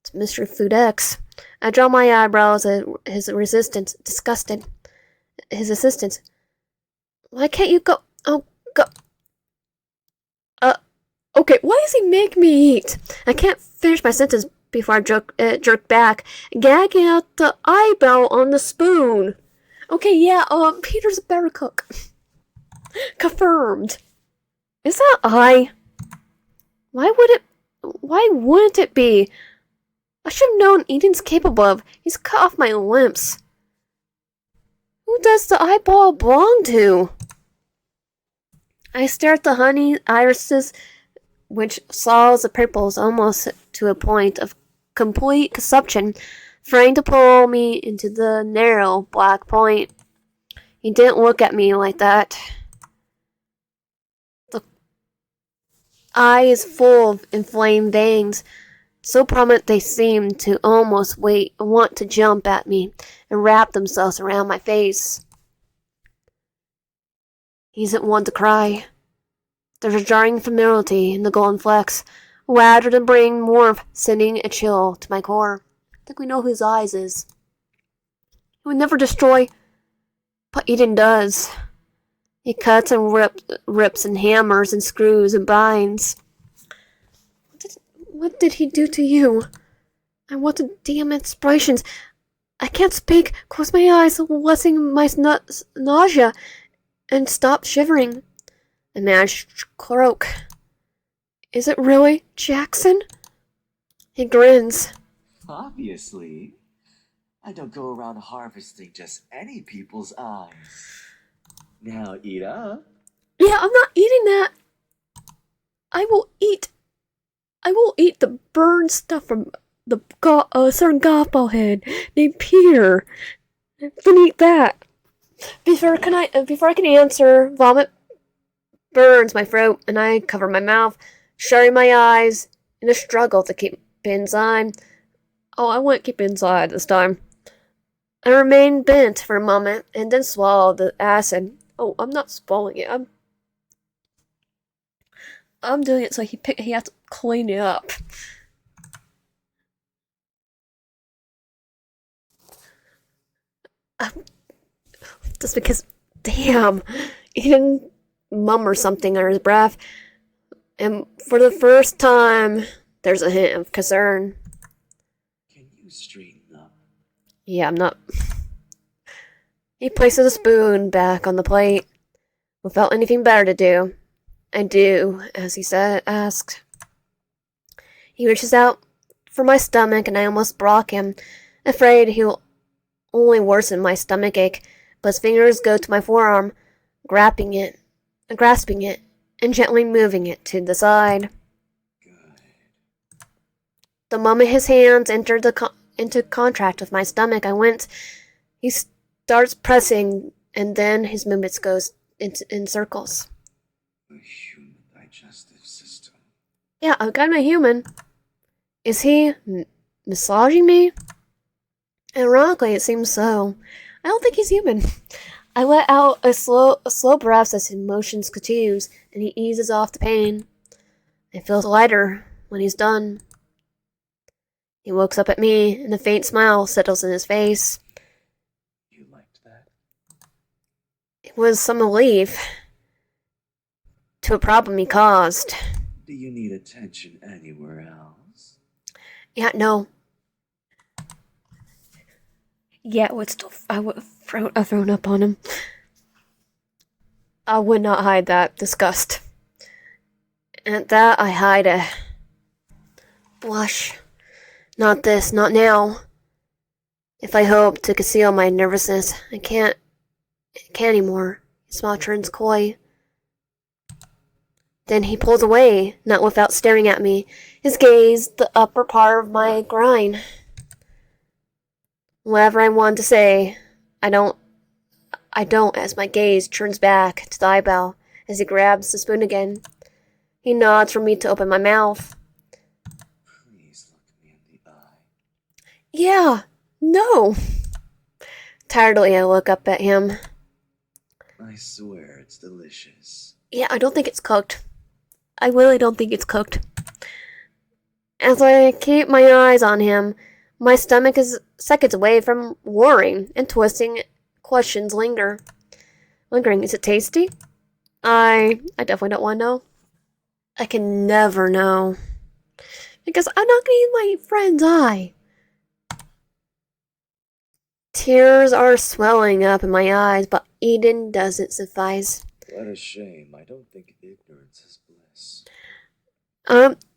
It's Mystery Food X. I draw my eyebrows at his resistance, disgusted. His assistance. Why can't you go? Oh, go. Okay, why does he make me eat? I can't finish my sentence before I jerk back, gagging out the eyebrow on the spoon. Okay, yeah, Peter's a better cook. Confirmed. Is that I? Why wouldn't it be? I should have known Eden's capable of. He's cut off my limbs. Who does the eyeball belong to? I stare at the honey irises, which swallows the purples almost to a point of complete consumption, trying to pull me into the narrow black point. He didn't look at me like that. The eye is full of inflamed veins, so prominent they seem to almost want to jump at me and wrap themselves around my face. He isn't one to cry. There's a jarring familiarity in the golden flecks, rather than bring warmth, sending a chill to my core. I think we know whose eyes is. He would never destroy, but Eden does. He cuts and rips and hammers and screws and binds. What did he do to you? I want to damn inspirations. I can't speak, close my eyes, lessen my nausea, and stop shivering. I managed to croak. Is it really Jackson? He grins. Obviously. I don't go around harvesting just any people's eyes. Now eat up. Yeah, I'm not eating that. I will eat the burned stuff from the certain golf head named Peter. Then eat that. Before I can answer, vomit burns my throat, and I cover my mouth, shutting my eyes in a struggle to keep inside. Oh, I won't keep inside this time. I remain bent for a moment, and then swallow the acid. Oh, I'm not swallowing it. I'm doing it so he has to clean it up. Just because, damn, he didn't mummer something under his breath. And for the first time, there's a hint of concern. Can you straighten up? Yeah, I'm not. He places a spoon back on the plate. Without anything better to do. I do, as he asked. He reaches out for my stomach, and I almost block him, afraid he'll only worsen my stomachache. But his fingers go to my forearm, grasping it, and gently moving it to the side. Good. The moment his hands entered into contact with my stomach, I went. He starts pressing, and then his movements goes in circles. The human digestive system. Yeah, I've got my human. Is he massaging me? Ironically, it seems so. I don't think he's human. I let out a slow breath as his motions continues, and he eases off the pain. It feels lighter when he's done. He looks up at me, and a faint smile settles in his face. You liked that? It was some relief to a problem he caused. Do you need attention anywhere else? Yeah, no. Yeah, I would have thrown up on him. I would not hide that disgust. And at that, I hide a blush. Not this, not now. If I hope to conceal my nervousness, I can't anymore. His smile turns coy. Then he pulls away, not without staring at me, his gaze the upper part of my groin. Whatever I want to say, I don't as my gaze turns back to the eyeball as he grabs the spoon again. He nods for me to open my mouth. Please look me in the eye. Yeah, no. Tiredly, I look up at him. I swear it's delicious. Yeah, I don't think it's cooked. I really don't think it's cooked. As I keep my eyes on him, my stomach is seconds away from roaring, and twisting questions lingering. Is it tasty? I definitely don't want to know. I can never know. Because I'm not going to eat my friend's eye. Tears are swelling up in my eyes, but Eden doesn't suffice. What a shame. I don't think ignorance is bliss.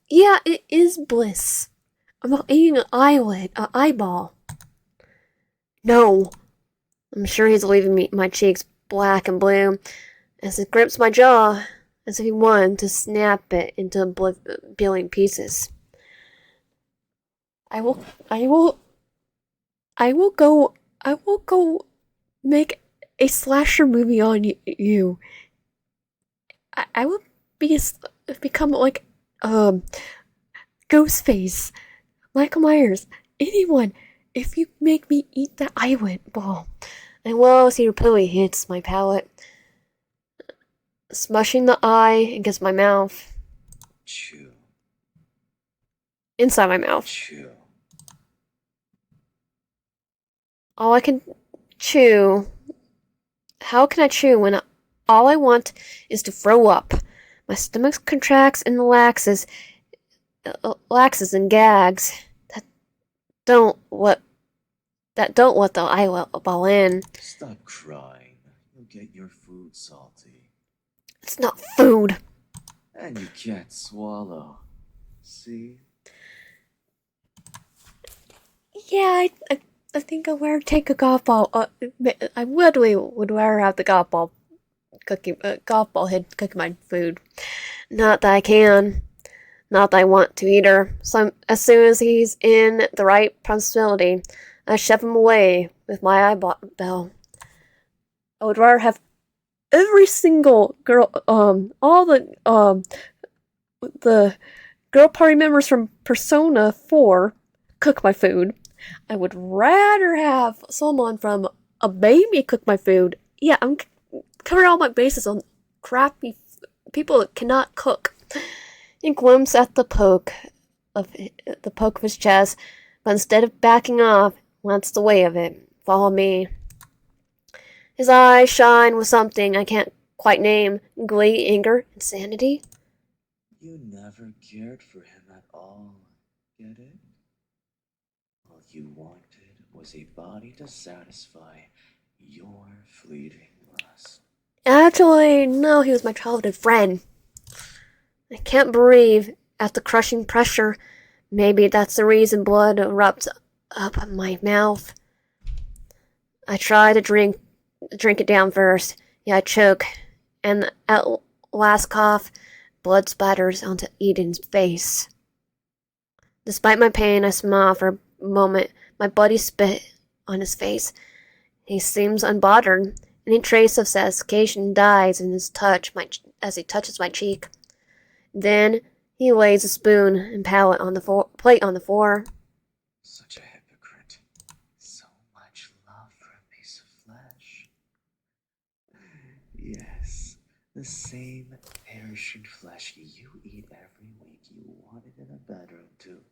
Yeah, it is bliss. I'm not eating an eyeball. No. I'm sure he's leaving my cheeks black and blue as he grips my jaw as if he wanted to snap it into billion pieces. I will go make a slasher movie on you. I will become like Ghostface, Michael Myers, anyone, if you make me eat that eyelid ball. And well, see, your pillow hits my palate. smushing the eye against my mouth. Chew. Inside my mouth. Chew. All I can chew. How can I chew when all I want is to throw up? My stomach contracts and relaxes and gags don't let the eyeball in. Stop crying. You'll get your food salty. It's not food. And you can't swallow. See? Yeah, I think I would take a golf ball. I literally would rather have the golf ball head cooking my food. Not that I can. Not that I want to either. So as soon as he's in the right proximity, I shove him away with my eyeball. I would rather have every single girl, all the girl party members from Persona 4 cook my food. I would rather have someone from a baby cook my food. Yeah, I'm covering all my bases on crappy people that cannot cook. He glimpses at the poke of his chest, but instead of backing off, wants the way of it. Follow me. His eyes shine with something I can't quite name. Glee, anger, insanity. You never cared for him at all. Get it? All you wanted was a body to satisfy your fleeting lust. Actually, no, he was my childhood friend. I can't breathe at the crushing pressure. Maybe that's the reason blood erupts up my mouth. I try to drink it down first. Yeah, I choke, and at last cough, blood spatters onto Eden's face. Despite my pain, I smile for a moment. My buddy spit on his face. He seems unbothered. Any trace of satisfaction dies in his touch as he touches my cheek. Then he lays a spoon and plate on the floor. Such a hypocrite. So much love for a piece of flesh. Yes, the same perishing flesh you eat every week you wanted in a bedroom too.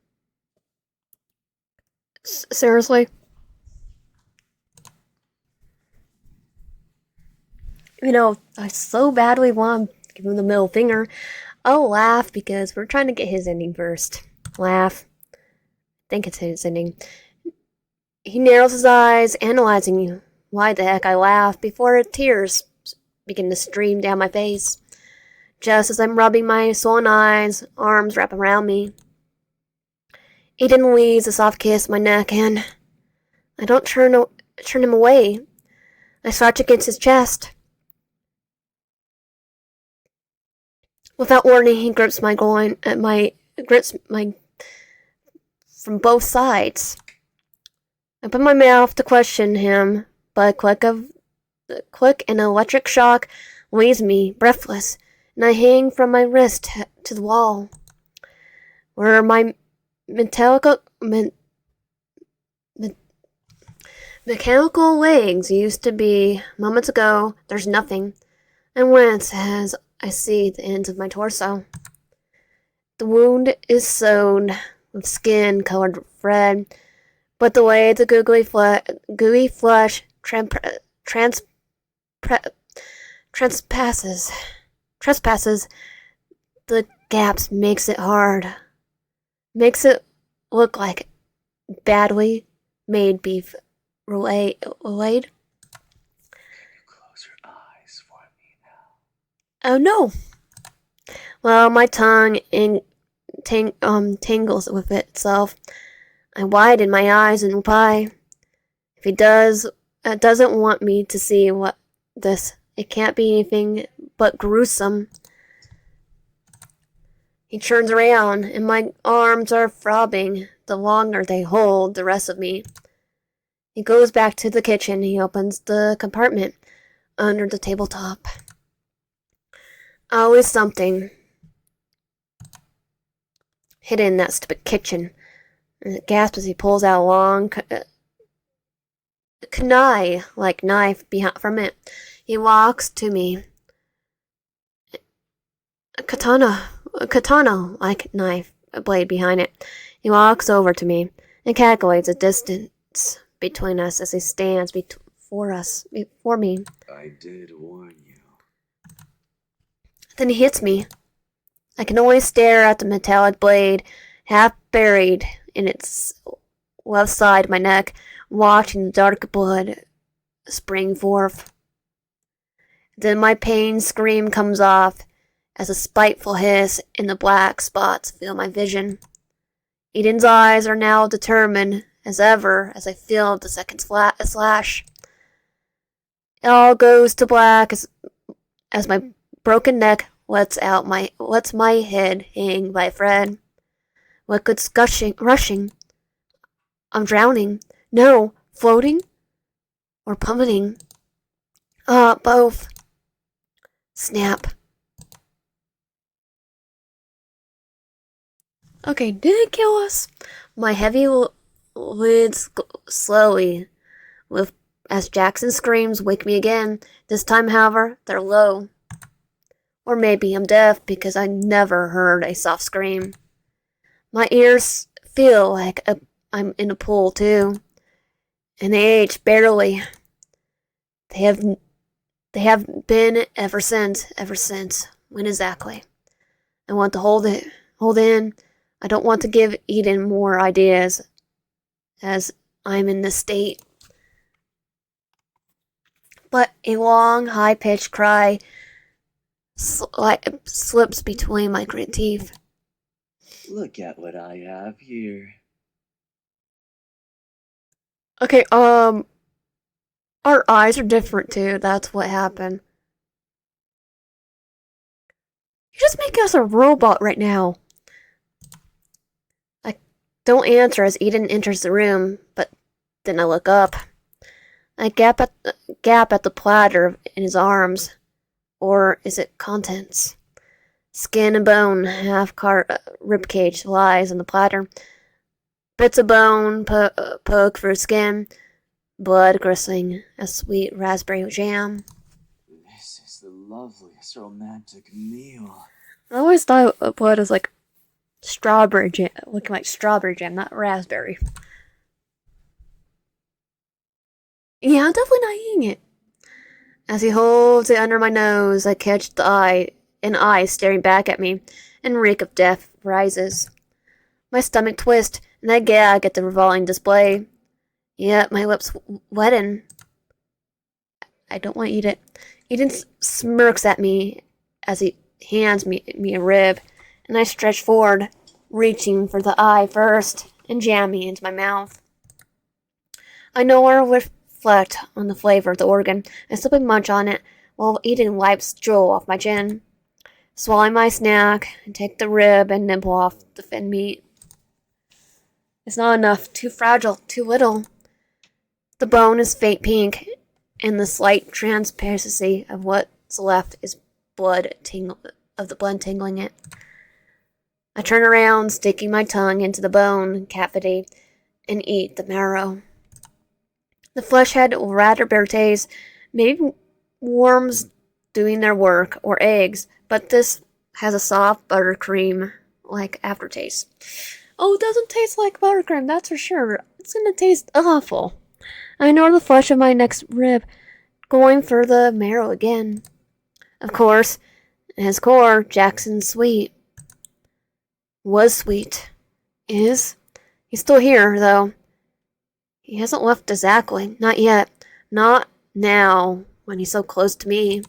Seriously? You know, I so badly want to give him the middle finger. I'll laugh because we're trying to get his ending first. Laugh. I think it's his ending. He narrows his eyes, analyzing why the heck I laugh before tears begin to stream down my face. Just as I'm rubbing my swollen eyes, arms wrap around me. Eden leaves a soft kiss my neck, and I don't turn him away. I slouch against his chest. Without warning, he grips my from both sides. I open my mouth to question him, but a click and electric shock leaves me breathless, and I hang from my wrist to the wall, where my mechanical legs used to be. Moments ago, there's nothing. And wince as I see the ends of my torso. The wound is sewn with skin-colored thread, but the way the gooey flesh trespasses the gaps makes it hard. Makes it look like badly made beef relayed. Can you close your eyes for me now? Oh no! Well, my tongue tangles with itself. I widen my eyes in reply. If he doesn't want me to see it can't be anything but gruesome. He turns around, and my arms are throbbing the longer they hold the rest of me. He goes back to the kitchen. He opens the compartment under the tabletop. Always something hidden in that stupid kitchen. And it gasps as he pulls out a long kunai-like knife from it. He walks to me. katana-like knife blade behind it. He walks over to me and calculates the distance between us as he stands before me. I did warn you. Then he hits me. I can only stare at the metallic blade, half buried in its left side of my neck, watching the dark blood spring forth. Then my pain scream comes off as a spiteful hiss in the black spots fill my vision. Eden's eyes are now determined as ever as I feel the second slash. It all goes to black as my broken neck lets my head hang by a thread. Liquids rushing. I'm drowning. No, floating? Or plummeting? Both. Snap. Okay, did it kill us? My heavy lids slowly lift as Jackson screams wake me again. This time, however, they're low. Or maybe I'm deaf because I never heard a soft scream. My ears feel like I'm in a pool too. And they age barely. They have been ever since. When exactly? I want to hold in. I don't want to give Eden more ideas as I'm in this state. But a long, high-pitched cry slips between my grit teeth. Look at what I have here. Okay, our eyes are different too. That's what happened. You're just making us a robot right now. I don't answer as Eden enters the room, but then I look up. I gap at the platter in his arms. Or is it contents? Skin and bone, half-cut ribcage lies on the platter. Bits of bone poke through skin. Blood glistening as sweet raspberry jam. This is the loveliest romantic meal. I always thought blood was like strawberry jam, looking like strawberry jam, not raspberry. Yeah, I'm definitely not eating it. As he holds it under my nose, I catch an eye staring back at me, and reek of death rises. My stomach twists, and I gag at the revolving display. Yet my lips wetten. I don't want to eat it. Eden smirks at me as he hands me a rib, and I stretch forward, reaching for the eye first and jamming into my mouth. I nowhere reflect on the flavor of the organ. I simply munch on it while Eden wipes drool off my chin. Swallow my snack and take the rib and nibble off the fin meat. It's not enough. Too fragile. Too little. The bone is faint pink, and the slight transparency of what's left is the blood tingling it. I turn around, sticking my tongue into the bone cavity, and eat the marrow. The flesh had rather bitter taste, maybe worms doing their work, or eggs, but this has a soft buttercream-like aftertaste. Oh, it doesn't taste like buttercream, that's for sure. It's gonna taste awful. I ignore the flesh of my next rib, going for the marrow again. Of course, at his core, Jackson's sweet. Was sweet. Is. He's still here, though. He hasn't left exactly. Not yet. Not now, when he's so close to me.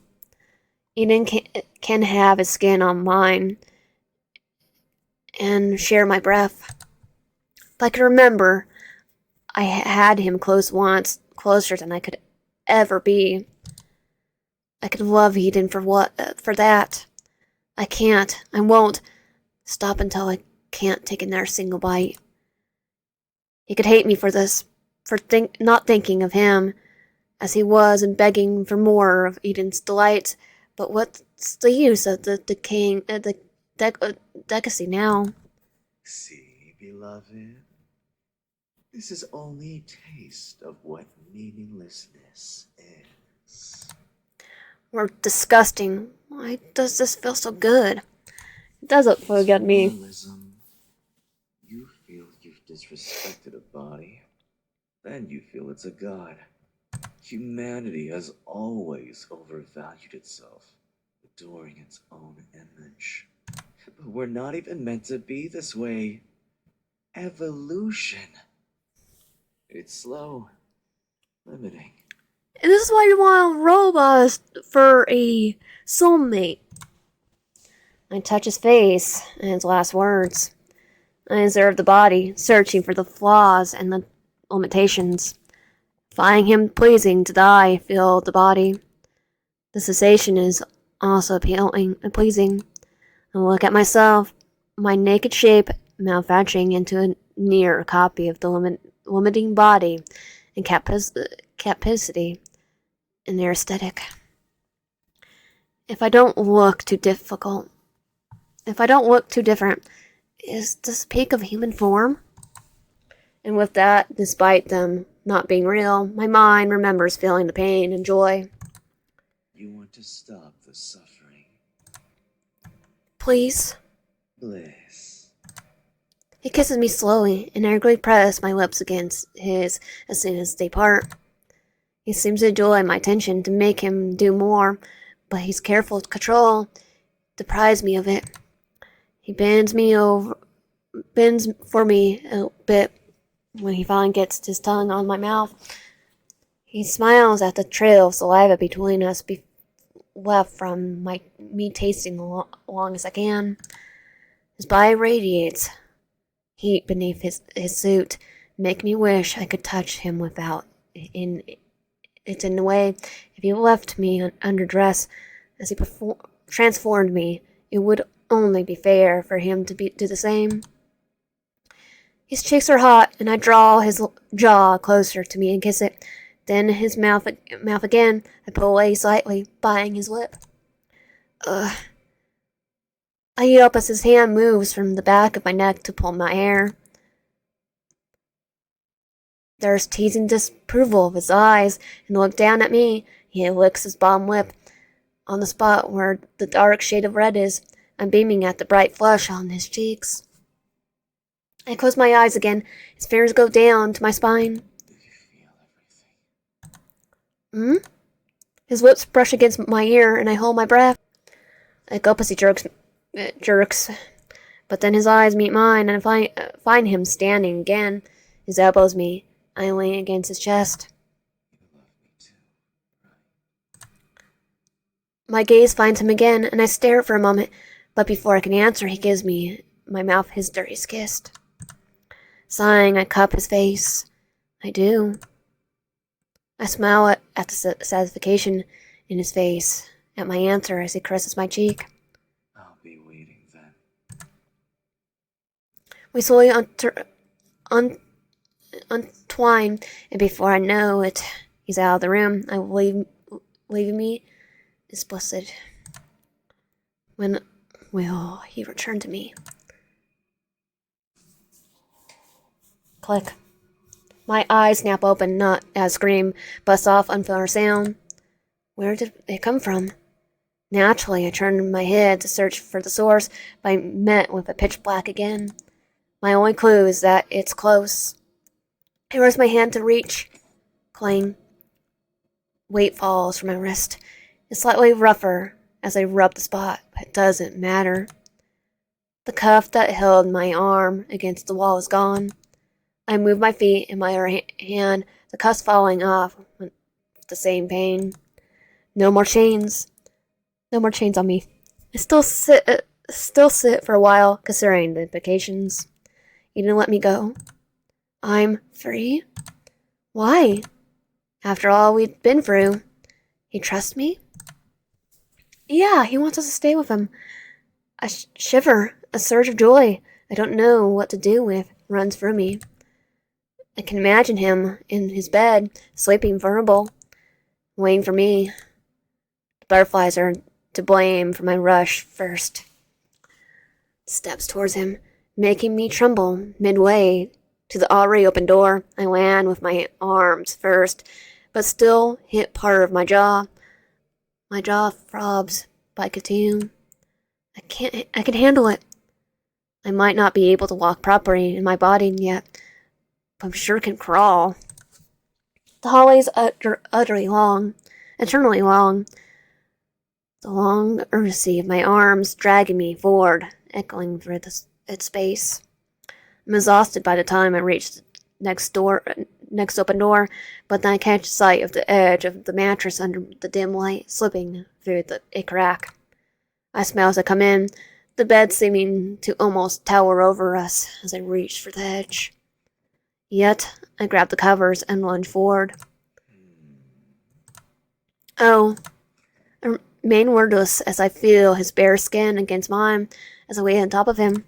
Eden can have his skin on mine and share my breath. If I could remember, I had him close once, closer than I could ever be. I could love Eden for that. I can't. I won't stop until I can't take another single bite. He could hate me for this, for not thinking of him as he was and begging for more of Eden's delights. But what's the use of the decaying delicacy now? See, beloved, this is only a taste of what meaninglessness is. Or disgusting. Why does this feel so good? It does look good at me. Moralism. You feel you've disrespected a body, then you feel it's a god. Humanity has always overvalued itself, adoring its own image. But we're not even meant to be this way. Evolution. It's slow, limiting. And this is why you want robots for a soulmate. I touch his face and his last words. I observe the body, searching for the flaws and the limitations. Finding him pleasing to the eye filled the body. The sensation is also appealing and pleasing. I look at myself, my naked shape manufacturing into a near copy of the limiting body and capacity in their aesthetic. If I don't look too different, is this peak of human form? And with that, despite them not being real, my mind remembers feeling the pain and joy. You want to stop the suffering. Please. Bliss. He kisses me slowly, and I angrily press my lips against his as soon as they part. He seems to enjoy my attention to make him do more, but his careful control deprives me of it. He bends for me a bit when he finally gets his tongue on my mouth. He smiles at the trail of saliva between us left from me tasting long as I can. His body radiates heat beneath his suit, make me wish I could touch him without. It's in a way, if he left me underdressed as he transformed me, it would only be fair for him to do the same. His cheeks are hot, and I draw his jaw closer to me and kiss it. Then his mouth again. I pull away slightly, biting his lip. I yelp as his hand moves from the back of my neck to pull my hair. There's teasing disapproval of his eyes, and look down at me. He licks his bottom lip on the spot where the dark shade of red is. I'm beaming at the bright flush on his cheeks. I close my eyes again. His fingers go down to my spine. Do you feel everything? His lips brush against my ear, and I hold my breath. I gulp as he jerks. But then his eyes meet mine, and I find him standing again. His elbows meet. I lean against his chest. You love me too, right? My gaze finds him again, and I stare for a moment. But before I can answer, he gives me my mouth his dirtiest kiss. Sighing, I cup his face. I do. I smile at the satisfaction in his face, at my answer as he caresses my cheek. I'll be waiting then. We slowly untwine, and before I know it, he's out of the room. Leaving me explicit. When will he return to me? Click. My eyes snap open, not as scream busts off unfamiliar sound. Where did it come from? Naturally, I turned my head to search for the source, but I met with a pitch black again. My only clue is that it's close. I raise my hand to reach. Clang. Weight falls from my wrist. It's slightly rougher as I rub the spot, but it doesn't matter. The cuff that held my arm against the wall is gone. I move my feet in my other hand, the cuffs falling off with the same pain. No more chains. No more chains on me. I still sit for a while, considering the implications. You didn't let me go. I'm free? Why? After all we'd been through, he trusts me? Yeah, he wants us to stay with him. A shiver, a surge of joy I don't know what to do with, runs through me. I can imagine him in his bed, sleeping vulnerable, waiting for me. The butterflies are to blame for my rush first. Steps towards him, making me tremble midway to the already open door. I land with my arms first, but still hit part of my jaw. My jaw throbs by Katoon. I can handle it. I might not be able to walk properly in my body yet, but I'm sure can crawl. The hallways utterly long, eternally long. The long urgency of my arms dragging me forward, echoing through its space. I'm exhausted by the time I reach the next open door, but then I catch sight of the edge of the mattress under the dim light slipping through a crack. I smell as I come in, the bed seeming to almost tower over us as I reach for the edge. Yet, I grab the covers and lunge forward. Oh, I remain wordless as I feel his bare skin against mine as I wait on top of him.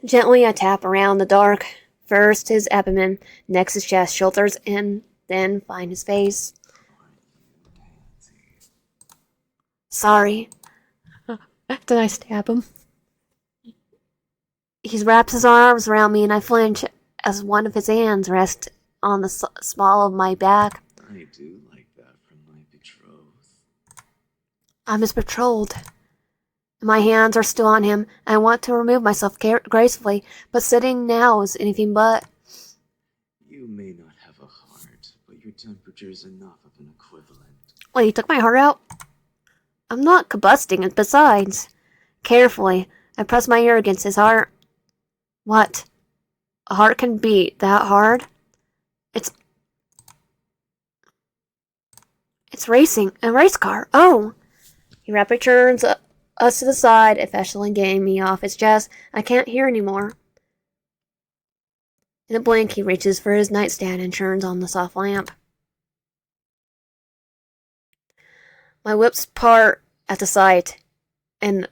Gently, I tap around the dark. First his abdomen, next his chest, shoulders, and then find his face. Sorry. Then I stab him. He wraps his arms around me and I flinch as one of his hands rests on the small of my back. I do like that from my betrothed. I'm his betrothed. My hands are still on him. I want to remove myself gracefully, but sitting now is anything but. You may not have a heart, but your temperature is enough of an equivalent. Wait, you took my heart out? I'm not combusting, and besides. Carefully, I press my ear against his heart. What? A heart can beat that hard? It's racing. A race car. Oh! He rapidly turns us to the side, effectively getting me off his chest. I can't hear anymore. In a blink, he reaches for his nightstand and turns on the soft lamp. My lips part at the sight, and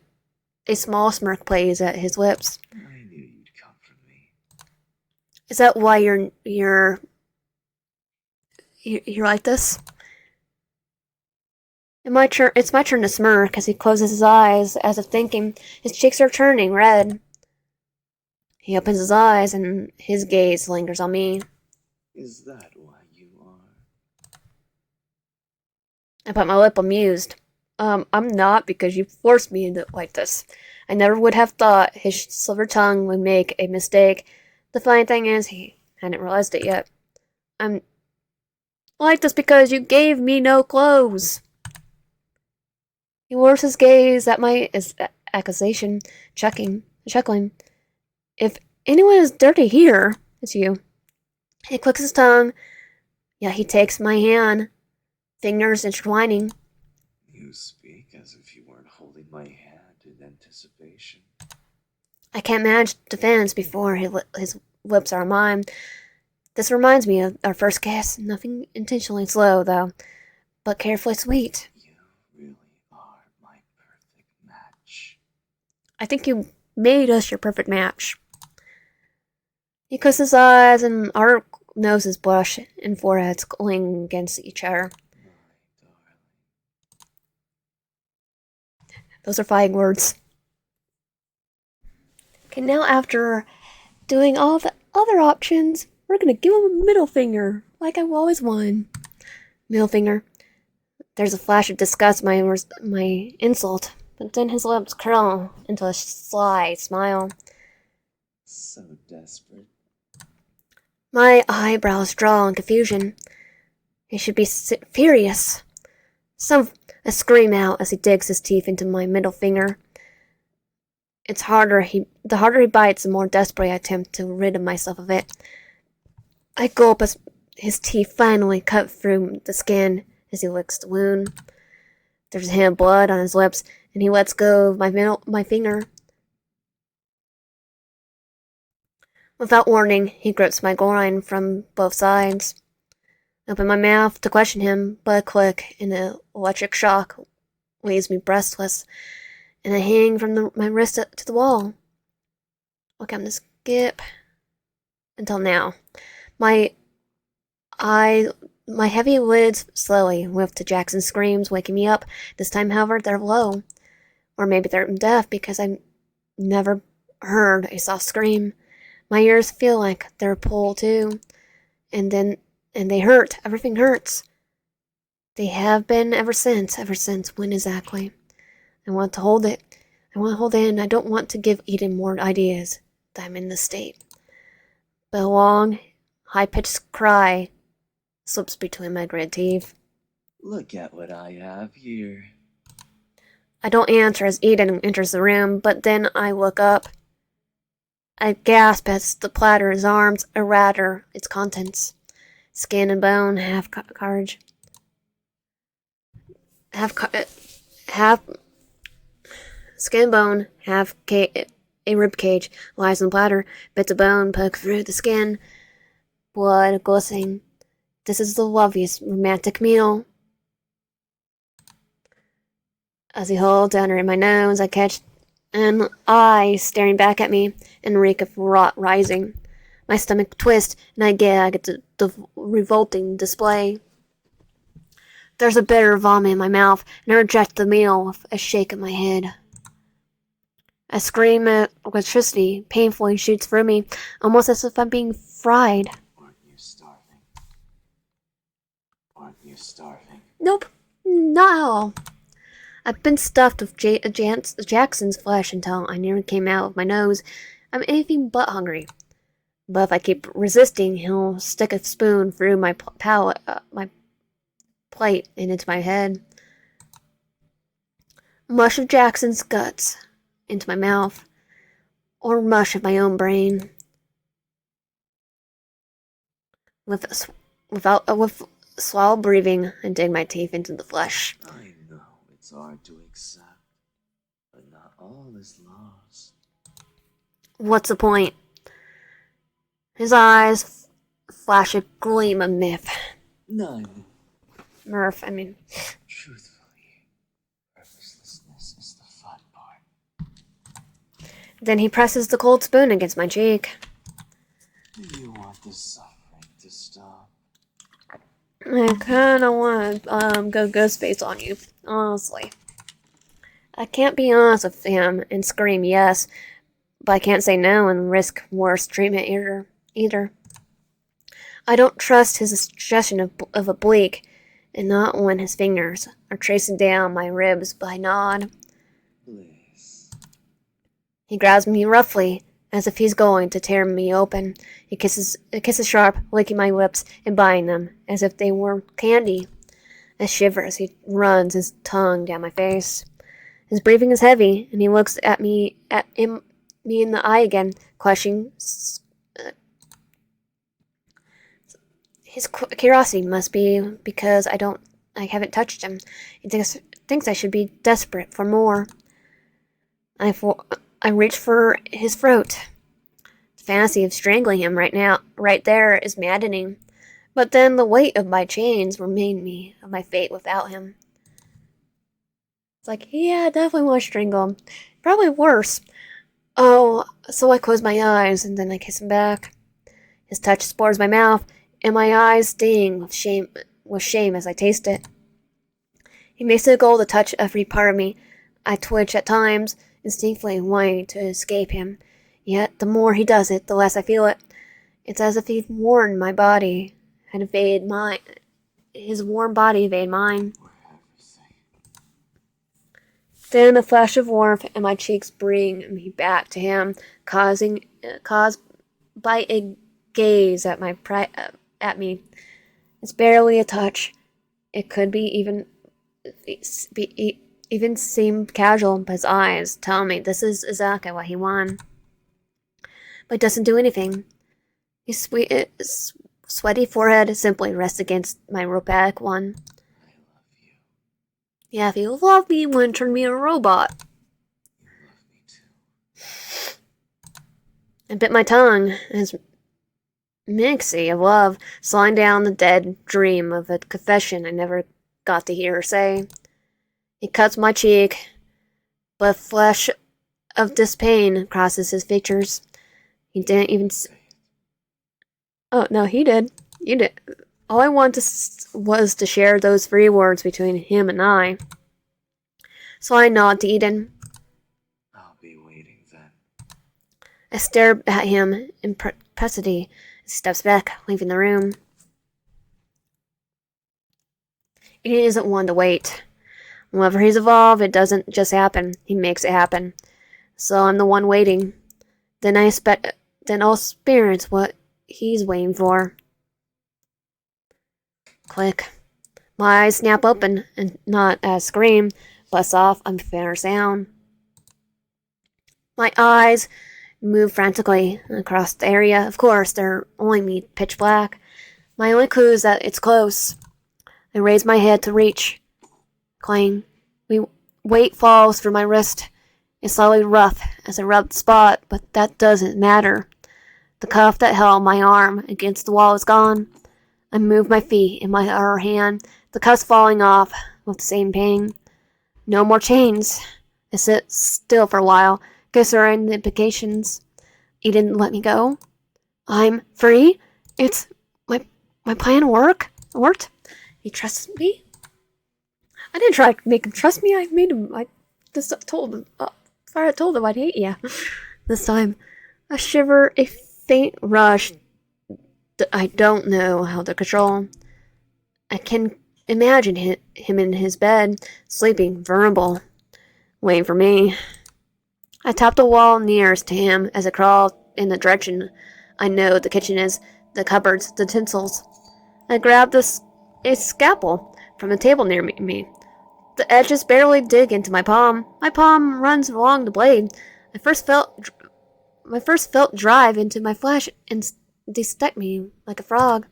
a small smirk plays at his lips. I knew you'd come from me. Is that why you're like this? It's my turn to smirk as he closes his eyes, as if thinking. His cheeks are turning red. He opens his eyes, and his gaze lingers on me. Is that why you are? I bite my lip, amused. I'm not, because you forced me into like this. I never would have thought his silver tongue would make a mistake. The funny thing is, he hadn't realized it yet. I'm like this because you gave me no clothes. He lowers his gaze at my accusation, chuckling. If anyone is dirty here, it's you. He clicks his tongue. Yeah, he takes my hand, fingers intertwining. You speak as if you weren't holding my hand in anticipation. I can't manage defense before his lips are mine. This reminds me of our first kiss. Nothing intentionally slow, though, but carefully sweet. You really are my perfect match. I think you made us your perfect match. He closes his eyes and our noses blush and foreheads cling against each other. My darling. Those are fighting words. Okay, now after doing all the other options, we're gonna give him a middle finger, like I've always won. Middle finger. There's a flash of disgust my insult, but then his lips curl into a sly smile. So desperate. My eyebrows draw in confusion. He should be furious. I scream out as he digs his teeth into my middle finger. The harder he bites, the more desperately I attempt to rid myself of it. I gulp as his teeth finally cut through the skin as he licks the wound. There's a hint of blood on his lips, and he lets go of my finger. Without warning, he grips my groin from both sides. I open my mouth to question him, but a click and an electric shock leaves me breathless, and I hang from my wrist to the wall. Look, I'm to skip until now. My heavy lids slowly lift to Jackson's screams, waking me up. This time, however, they're low. Or maybe they're deaf because I've never heard a soft scream. My ears feel like they're pulled too. And they hurt. Everything hurts. They have been ever since. Ever since when exactly? I want to hold it. I want to hold it in. I don't want to give Eden more ideas that I'm in this state. But a long, high-pitched cry slips between my gritted teeth. Look at what I have here. I don't answer as Eden enters the room, but then I look up. I gasp as the platter his arms, or rather, its contents. Skin and bone, half skin bone, a rib cage lies on the platter. Bits of bone poke through the skin, blood glistening. This is the loveliest romantic meal. As he holds under my nose, I catch an eye staring back at me, and reek of rot rising. My stomach twists, and I gag at the revolting display. There's a bitter vomit in my mouth, and I reject the meal with a shake of my head. A scream of electricity painfully shoots through me, almost as if I'm being fried. Aren't you starving? Aren't you starving? Nope, not at all. I've been stuffed with Jackson's flesh until I nearly came out of my nose. I'm anything but hungry. But if I keep resisting, he'll stick a spoon through my my plate and into my head. Mush of Jackson's guts into my mouth, or mush of my own brain. With swallow breathing, and dig my teeth into the flesh. I know it's hard to accept, but not all is lost. What's the point? His eyes flash a gleam of None. mirth. I mean, Truthfully, purposelessness is the fun part. then he presses the cold spoon against my cheek. Do you want the suffering to stop? I kinda wanna go Ghostface on you, honestly. I can't be honest with him and scream yes, but I can't say no and risk worse treatment either. I don't trust his suggestion of a bleak, and not when his fingers are tracing down my ribs, but I nod. Bliss. He grabs me roughly, as if he's going to tear me open. He kisses sharp, licking my lips and biting them, as if they were candy. I shiver as he runs his tongue down my face. His breathing is heavy, and he looks at me in the eye again, questioning. His curiosity must be because I haven't touched him. He thinks I should be desperate for more. I reach for his throat. The fantasy of strangling him right there, is maddening. But then the weight of my chains remind me of my fate without him. It's like, yeah, I definitely want to strangle him. Probably worse. Oh, so I close my eyes and then I kiss him back. His touch spoils my mouth, and my eyes sting with shame as I taste it. He makes it a goal to touch every part of me. I twitch at times, instinctively wanting to escape him. Yet the more he does it, the less I feel it. It's as if he'd worn my body, had evaded mine. His warm body evaded mine. Then a flash of warmth, and my cheeks bring me back to him, caused by a gaze at at me. It's barely a touch. It could be even seem casual, but his eyes tell me this is exactly what he wanted. But he doesn't do anything. His sweaty forehead simply rests against my robotic one. I love you. Yeah, if you love me, you wouldn't turn me into a robot. You love me too. I bit my tongue as mixy of love, slowing down the dead dream of a confession I never got to hear her say. He cuts my cheek, but a flash of dispain crosses his features. He didn't even. Oh, no, he did. You did. All I wanted was to share those 3 words between him and I. So I nod to Eden. I'll be waiting then. I stare at him in perplexity as he steps back, leaving the room. Eden isn't one to wait. Whenever he's evolved, it doesn't just happen. He makes it happen. So I'm the one waiting. Then I'll experience what he's waiting for. Click. My eyes snap open, and not a scream, but a soft, unfair sound. My eyes move frantically across the area. Of course, they're only pitch black. My only clue is that it's close. I raise my head to reach. Clang. Weight falls through my wrist. It's slightly rough as I rub the spot, but that doesn't matter. The cuff that held my arm against the wall is gone. I move my feet in my other hand, the cuffs falling off with the same pain. No more chains. I sit still for a while, considering the implications. He didn't let me go. I'm free? It's my plan worked? He trusted me? I didn't try to make him trust me. I made him. I just told him. I told him I'd hate you. This time, a shiver, a faint rush. I don't know how to control. I can imagine him in his bed, sleeping, vulnerable, waiting for me. I tapped the wall nearest to him as I crawled in the direction I know the kitchen is, the cupboards, the utensils. I grabbed a scalpel from the table near me. The edges barely dig into my palm. My palm runs along the blade. My first felt drive into my flesh and stuck me like a frog.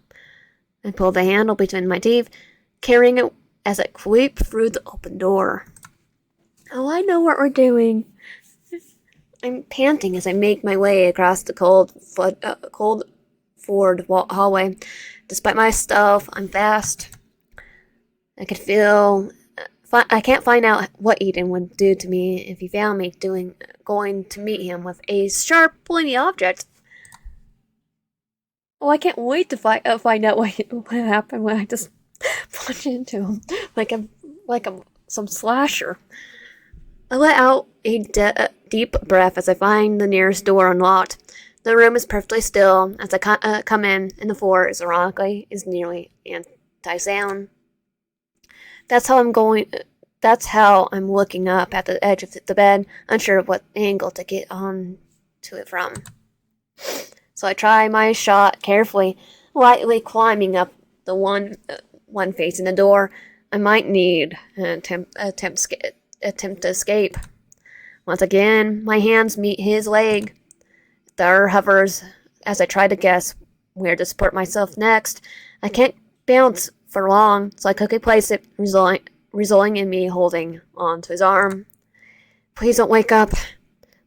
I pulled the handle between my teeth, carrying it as I creep through the open door. Oh, I know what we're doing. I'm panting as I make my way across the cold forward hallway. Despite my stealth, I'm fast. I can't find out what Eden would do to me if he found me going to meet him with a sharp, pointy object. Oh, I can't wait to find out what happened when I just punched into him like some slasher. I let out a deep breath as I find the nearest door unlocked. The room is perfectly still as I come in, and the floor is nearly anti-sound. That's how I'm looking up at the edge of the bed, unsure of what angle to get on to it from. So I try my shot carefully, lightly climbing up the one facing the door. I might need an attempt to escape. Once again, my hands meet his leg. There hovers as I try to guess where to support myself next. I can't bounce for long, so I quickly place it, resulting in me holding onto his arm. Please don't wake up.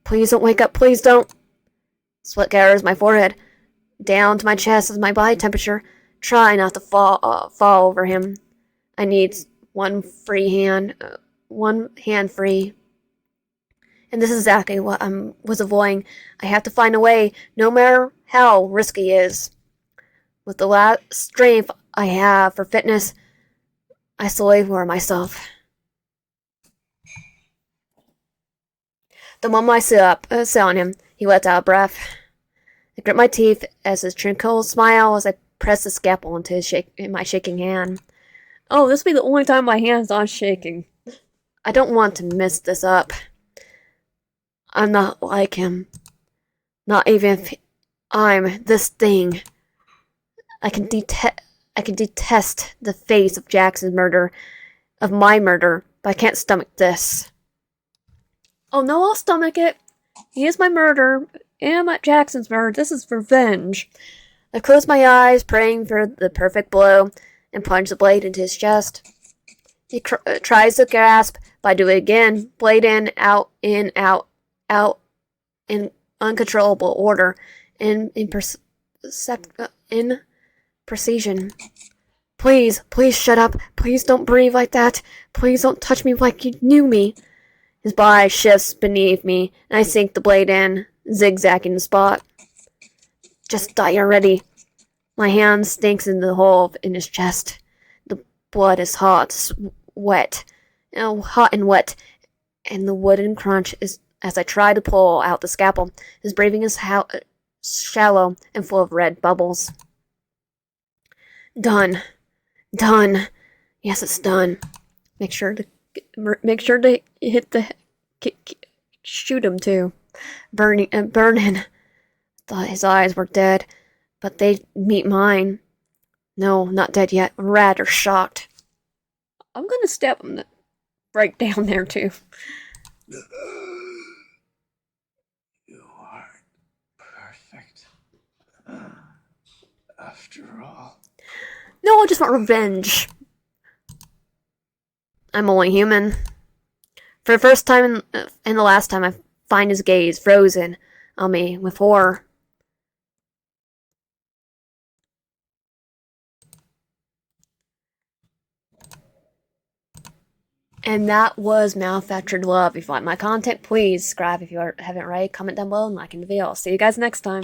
Please don't wake up. Please don't. Sweat gathers my forehead, down to my chest as my body temperature. Try not to fall over him. I need one hand free. And this is exactly what I was avoiding. I have to find a way, no matter how risky it is. With the last strength I have for fitness, I slowly lower myself. The moment I sit on him, he lets out a breath. I grip my teeth as his tranquil smile as I press the scalpel into my shaking hand. Oh, this will be the only time my hand's not shaking. I don't want to mess this up. I'm not like him. Not even if I'm this thing. I can detest the face of Jackson's murder, of my murder, but I can't stomach this. Oh no, I'll stomach it. He is my murder, and Jackson's murder. This is revenge. I close my eyes, praying for the perfect blow, and plunge the blade into his chest. He tries to grasp, but I do it again. Blade in, out, in uncontrollable order, in precision. Please shut up. Please don't breathe like that. Please don't touch me like you knew me. His body shifts beneath me, and I sink the blade in, zigzagging the spot. Just die already. My hand stinks in the hole in his chest. The blood is hot and wet, and the wooden crunch is as I try to pull out the scalpel. His breathing is shallow and full of red bubbles. Done. Yes, it's done. Make sure to Make sure to hit the shoot him too. Burning. Thought his eyes were dead, but they meet mine. No, not dead yet. Rather shocked. I'm gonna stab him right down there too. You are perfect. After all. No, I just want revenge. I'm only human. For the first time and the last time, I find his gaze frozen on me with horror. And that was Manufactured Love. If you like my content, please subscribe if you haven't already. Comment down below and like in the video. I'll see you guys next time.